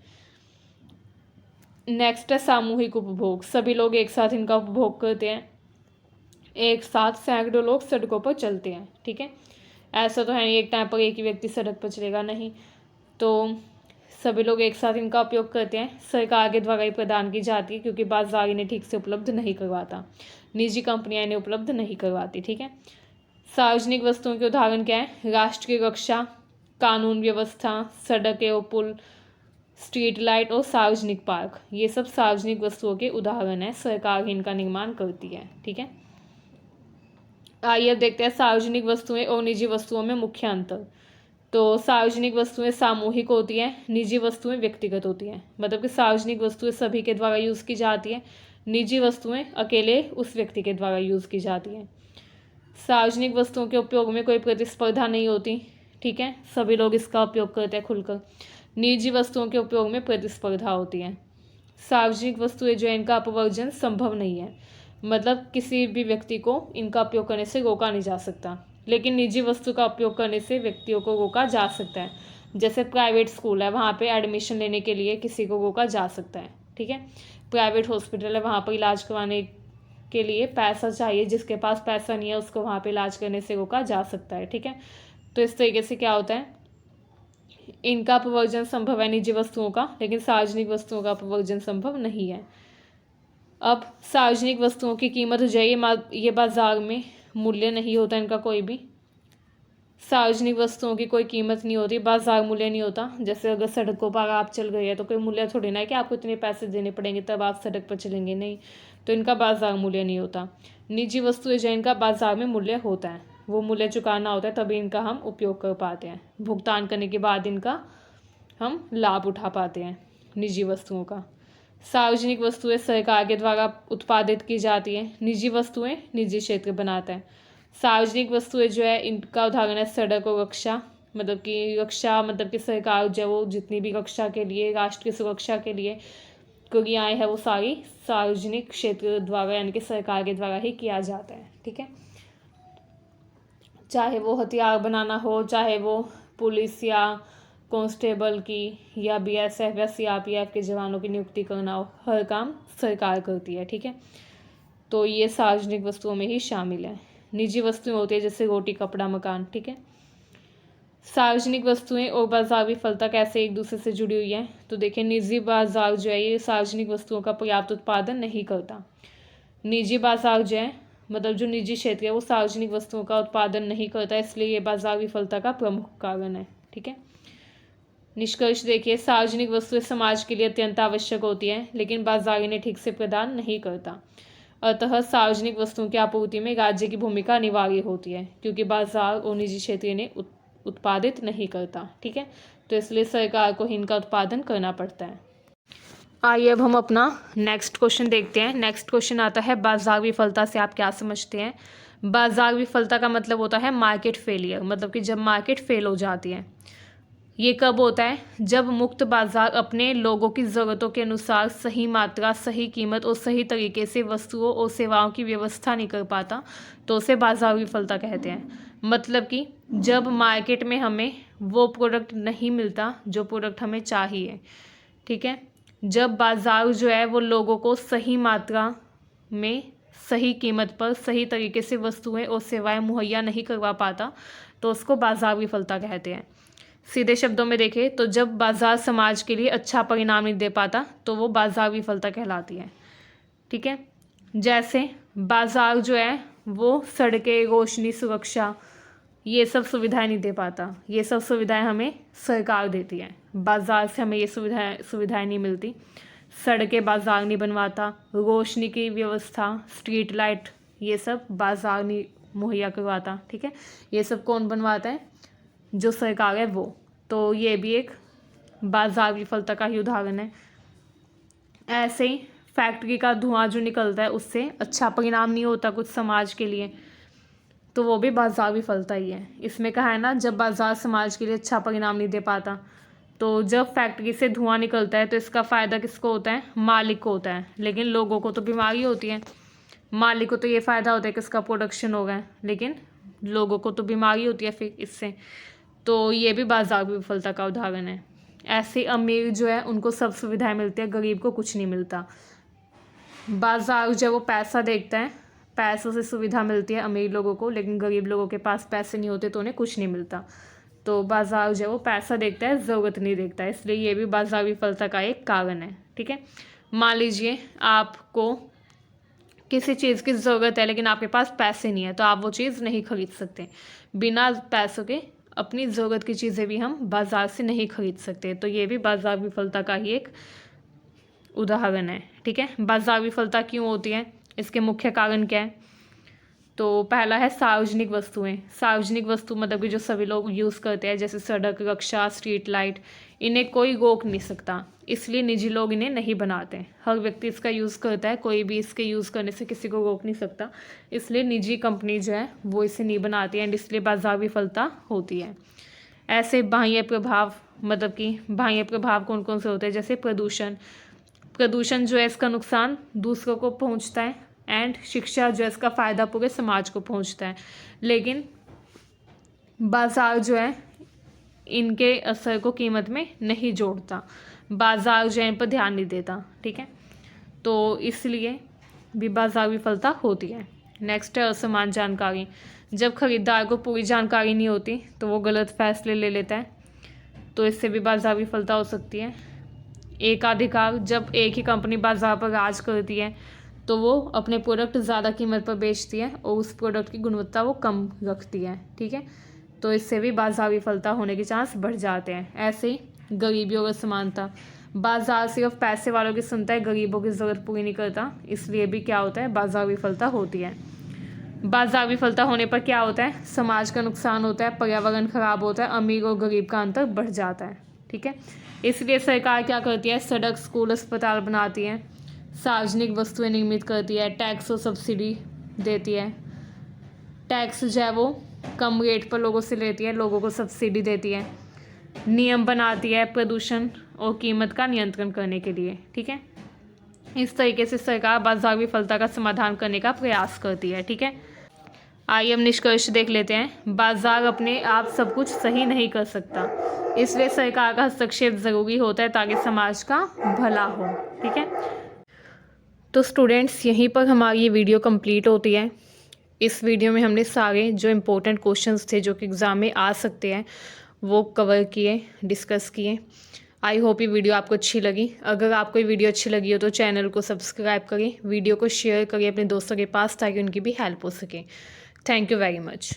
नेक्स्ट है सामूहिक उपभोग। सभी लोग एक साथ इनका उपभोग करते हैं, एक साथ सैकड़ों लोग सड़कों पर चलते हैं, ठीक है। ऐसा तो है नहीं एक टाइम पर एक ही व्यक्ति सड़क पर चलेगा, नहीं। तो सभी लोग एक साथ इनका उपयोग करते हैं, सरकार के द्वारा ही प्रदान की जाती है क्योंकि बाजार इन्हें ठीक से उपलब्ध नहीं करवाता, निजी कंपनियां इन्हें उपलब्ध नहीं करवाती, ठीक है। सार्वजनिक वस्तुओं के उदाहरण क्या है? राष्ट्र की रक्षा, कानून व्यवस्था, सड़कें और पुल, स्ट्रीट लाइट और सार्वजनिक पार्क, ये सब सार्वजनिक वस्तुओं के उदाहरण हैं। सरकार ही इनका निर्माण करती है, ठीक है। आइए अब देखते हैं सार्वजनिक वस्तुएं और निजी वस्तुओं में मुख्य अंतर। तो सार्वजनिक वस्तुएं सामूहिक होती हैं, निजी वस्तुएं व्यक्तिगत होती हैं। मतलब कि सार्वजनिक वस्तुएं सभी के द्वारा यूज़ की जाती हैं, निजी वस्तुएं अकेले उस व्यक्ति के द्वारा यूज़ की जाती हैं। सार्वजनिक वस्तुओं के उपयोग में कोई प्रतिस्पर्धा नहीं होती, ठीक है, सभी लोग इसका उपयोग करते हैं खुलकर। निजी वस्तुओं के उपयोग में प्रतिस्पर्धा होती है। सार्वजनिक वस्तुएं जो है इनका अपवर्जन संभव नहीं है, मतलब किसी भी व्यक्ति को इनका उपयोग करने से रोका नहीं जा सकता। लेकिन निजी वस्तु का उपयोग करने से व्यक्तियों को रोका जा सकता है। जैसे प्राइवेट स्कूल है, वहाँ पे एडमिशन लेने के लिए किसी को रोका जा सकता है, ठीक है। प्राइवेट हॉस्पिटल है, वहाँ पर इलाज करवाने के लिए पैसा चाहिए, जिसके पास पैसा नहीं है उसको वहाँ पे इलाज करने से रोका जा सकता है, ठीक है। तो इस तरीके से क्या होता है, इनका अपवर्जन संभव है निजी वस्तुओं का, लेकिन सार्वजनिक वस्तुओं का अपवर्जन संभव नहीं है। अब सार्वजनिक वस्तुओं की कीमत जो है ये बाजार में मूल्य नहीं होता इनका कोई भी। सार्वजनिक वस्तुओं की कोई कीमत नहीं होती, बाजार मूल्य नहीं होता। जैसे अगर सड़कों पर आप चल गए हैं तो कोई मूल्य थोड़ी ना है कि आपको इतने पैसे देने पड़ेंगे तब आप सड़क पर चलेंगे, नहीं। तो इनका बाजार मूल्य नहीं होता। निजी वस्तुएं जो इनका बाजार में मूल्य होता है, वो मूल्य चुकाना होता है, तभी इनका हम उपयोग कर पाते हैं। भुगतान करने के बाद इनका हम लाभ उठा पाते हैं निजी वस्तुओं का। सार्वजनिक वस्तुएं सरकार के द्वारा उत्पादित की जाती हैं, निजी वस्तुएं निजी क्षेत्र बनाता है। सार्वजनिक वस्तुएं जो है इनका उदाहरण है सड़क और रक्षा, मतलब कि रक्षा मतलब कि सरकार जो वो जितनी भी रक्षा के लिए, राष्ट्र की सुरक्षा के लिए क्रियाएं हैं वो सारी सार्वजनिक क्षेत्र द्वारा यानी कि सरकार के द्वारा ही किया जाता है, ठीक है। चाहे वो हथियार बनाना हो, चाहे वो पुलिस या कांस्टेबल की या बीएसएफ या सीआरपीएफ के जवानों की नियुक्ति करना हो, हर काम सरकार करती है, ठीक है। तो ये सार्वजनिक वस्तुओं में ही शामिल है। निजी वस्तुएं होती है जैसे रोटी, कपड़ा, मकान, ठीक है। सार्वजनिक वस्तुएं और बाजार विफलता कैसे एक दूसरे से जुड़ी हुई है? तो देखिए, निजी बाजार जो है ये सार्वजनिक वस्तुओं का पर्याप्त उत्पादन नहीं करता। निजी बाजार जो है मतलब जो निजी क्षेत्र है वो सार्वजनिक वस्तुओं का उत्पादन नहीं करता, इसलिए ये बाजार विफलता का प्रमुख कारण है, ठीक है। निष्कर्ष देखिए, सार्वजनिक वस्तुएं समाज के लिए अत्यंत आवश्यक होती हैं, लेकिन बाजार इन्हें ठीक से प्रदान नहीं करता। अतः सार्वजनिक वस्तुओं की आपूर्ति में राज्य की भूमिका अनिवार्य होती है, क्योंकि बाजार और निजी क्षेत्र इन्हें उत्पादित नहीं करता, ठीक है। तो इसलिए सरकार को ही इनका उत्पादन करना पड़ता है। आइए अब हम अपना नेक्स्ट क्वेश्चन देखते हैं। नेक्स्ट क्वेश्चन आता है, बाजार विफलता से आप क्या समझते हैं? बाजार विफलता का मतलब होता है मार्केट फेलियर, मतलब कि जब मार्केट फेल हो जाती है। ये कब होता है? जब मुक्त बाजार अपने लोगों की ज़रूरतों के अनुसार सही मात्रा, सही कीमत और सही तरीके से वस्तुओं और सेवाओं की व्यवस्था नहीं कर पाता, तो उसे बाजार विफलता कहते हैं। मतलब कि जब मार्केट में हमें वो प्रोडक्ट नहीं मिलता जो प्रोडक्ट हमें चाहिए, ठीक है। जब बाजार जो है वो लोगों को सही मात्रा में, सही कीमत पर, सही तरीके से वस्तुएं और सेवाएं मुहैया नहीं करवा पाता, तो उसको बाजार विफलता कहते हैं। सीधे शब्दों में देखें तो जब बाजार समाज के लिए अच्छा परिणाम नहीं दे पाता तो वो बाजार विफलता कहलाती है, ठीक है। जैसे बाजार जो है वो सड़कें, रोशनी, सुरक्षा, ये सब सुविधाएं नहीं दे पाता। ये सब सुविधाएं हमें सरकार देती है, बाजार से हमें ये सुविधाएं नहीं मिलती। सड़कें बाजार नहीं बनवाता, रोशनी की व्यवस्था, स्ट्रीट लाइट, ये सब बाजार नहीं मुहैया करवाता, ठीक है। ये सब कौन बनवाता है? जो सरकार है वो। तो ये भी एक बाजार विफलता का ही उदाहरण है। ऐसे ही फैक्ट्री का धुआं जो निकलता है उससे अच्छा परिणाम नहीं होता कुछ समाज के लिए, तो वो भी बाजार विफलता ही है। इसमें कहा है ना, जब बाजार समाज के लिए अच्छा परिणाम नहीं दे पाता, तो जब फैक्ट्री से धुआं निकलता है तो इसका फ़ायदा किसको होता है? मालिक को होता है, लेकिन लोगों को तो बीमारी होती है। मालिक को तो ये फ़ायदा होता है कि इसका प्रोडक्शन हो रहा है, लेकिन लोगों को तो बीमारी होती है फिर इससे। तो ये भी बाजार की विफलता का उदाहरण है। ऐसे अमीर जो है उनको सब सुविधाएं मिलती है, गरीब को कुछ नहीं मिलता। बाजार जो है वो पैसा देखता है, पैसों से सुविधा मिलती है अमीर लोगों को, लेकिन गरीब लोगों के पास पैसे नहीं होते तो उन्हें कुछ नहीं मिलता। तो बाजार जो है वो पैसा देखता है, ज़रूरत नहीं देखता है, इसलिए ये भी बाजार विफलता का एक कारण है। ठीक है, मान लीजिए आपको किसी चीज़ की ज़रूरत है लेकिन आपके पास पैसे नहीं है, तो आप वो चीज़ नहीं खरीद सकते। बिना पैसों के अपनी ज़रूरत की चीज़ें भी हम बाज़ार से नहीं खरीद सकते, तो ये भी बाज़ार विफलता का ही एक उदाहरण है। ठीक है, बाज़ार विफलता क्यों होती है, इसके मुख्य कारण क्या है? तो पहला है सार्वजनिक वस्तुएं। सार्वजनिक वस्तु मतलब कि जो सभी लोग यूज़ करते हैं, जैसे सड़क, रक्षा, स्ट्रीट लाइट, इन्हें कोई रोक नहीं सकता, इसलिए निजी लोग इन्हें नहीं बनाते। हर व्यक्ति इसका यूज़ करता है, कोई भी इसके यूज़ करने से किसी को रोक नहीं सकता, इसलिए निजी कंपनी जो है वो इसे नहीं बनाती है, एंड इसलिए बाजार विफलता होती है। ऐसे बाह्य प्रभाव, मतलब कि बाह्य प्रभाव कौन कौन से होते हैं? जैसे प्रदूषण। प्रदूषण जो है इसका नुकसान दूसरों को पहुंचता है, एंड शिक्षा जो है इसका फ़ायदा पूरे समाज को पहुंचता है, लेकिन बाजार जो है इनके असर को कीमत में नहीं जोड़ता। बाजार जो है इन पर ध्यान नहीं देता। ठीक है, तो इसलिए भी बाजार विफलता होती है। नेक्स्ट है असमान जानकारी। जब खरीदार को पूरी जानकारी नहीं होती तो वो गलत फैसले ले लेता है, तो इससे भी बाजार विफलता हो सकती है। एकाधिकार। जब एक ही कंपनी बाजार पर राज करती है तो वो अपने प्रोडक्ट ज़्यादा कीमत पर बेचती है और उस प्रोडक्ट की गुणवत्ता वो कम रखती है। ठीक है, तो इससे भी बाजार विफलता होने के चांस बढ़ जाते हैं। ऐसे ही गरीबी और असमानता। बाजार सिर्फ पैसे वालों की सुनता है, गरीबों की ज़रूरत पूरी नहीं करता, इसलिए भी क्या होता है? बाजार विफलता होती है। बाजार विफलता होने पर क्या होता है? समाज का नुकसान होता है, पर्यावरण खराब होता है, अमीर और गरीब का अंतर बढ़ जाता है। ठीक है, इसलिए सरकार क्या करती है? सड़क, स्कूल, अस्पताल बनाती है, सार्वजनिक वस्तुएं निर्मित करती है, टैक्स और सब्सिडी देती है। टैक्स जो है वो कम रेट पर लोगों से लेती है, लोगों को सब्सिडी देती है। नियम बनाती है प्रदूषण और कीमत का नियंत्रण करने के लिए। ठीक है, इस तरीके से सरकार बाजार विफलता का समाधान करने का प्रयास करती है। ठीक है, आइए हम निष्कर्ष देख लेते हैं। बाजार अपने आप सब कुछ सही नहीं कर सकता, इसलिए सरकार का हस्तक्षेप ज़रूरी होता है ताकि समाज का भला हो। ठीक है, तो स्टूडेंट्स यहीं पर हमारी ये वीडियो कंप्लीट होती है। इस वीडियो में हमने सारे जो इम्पोर्टेंट क्वेश्चंस थे जो कि एग्ज़ाम में आ सकते हैं वो कवर किए, डिस्कस किए। आई होप ये वीडियो आपको अच्छी लगी। अगर आपको ये वीडियो अच्छी लगी हो तो चैनल को सब्सक्राइब करें, वीडियो को शेयर करें अपने दोस्तों के पास ताकि उनकी भी हेल्प हो सके। Thank you very much.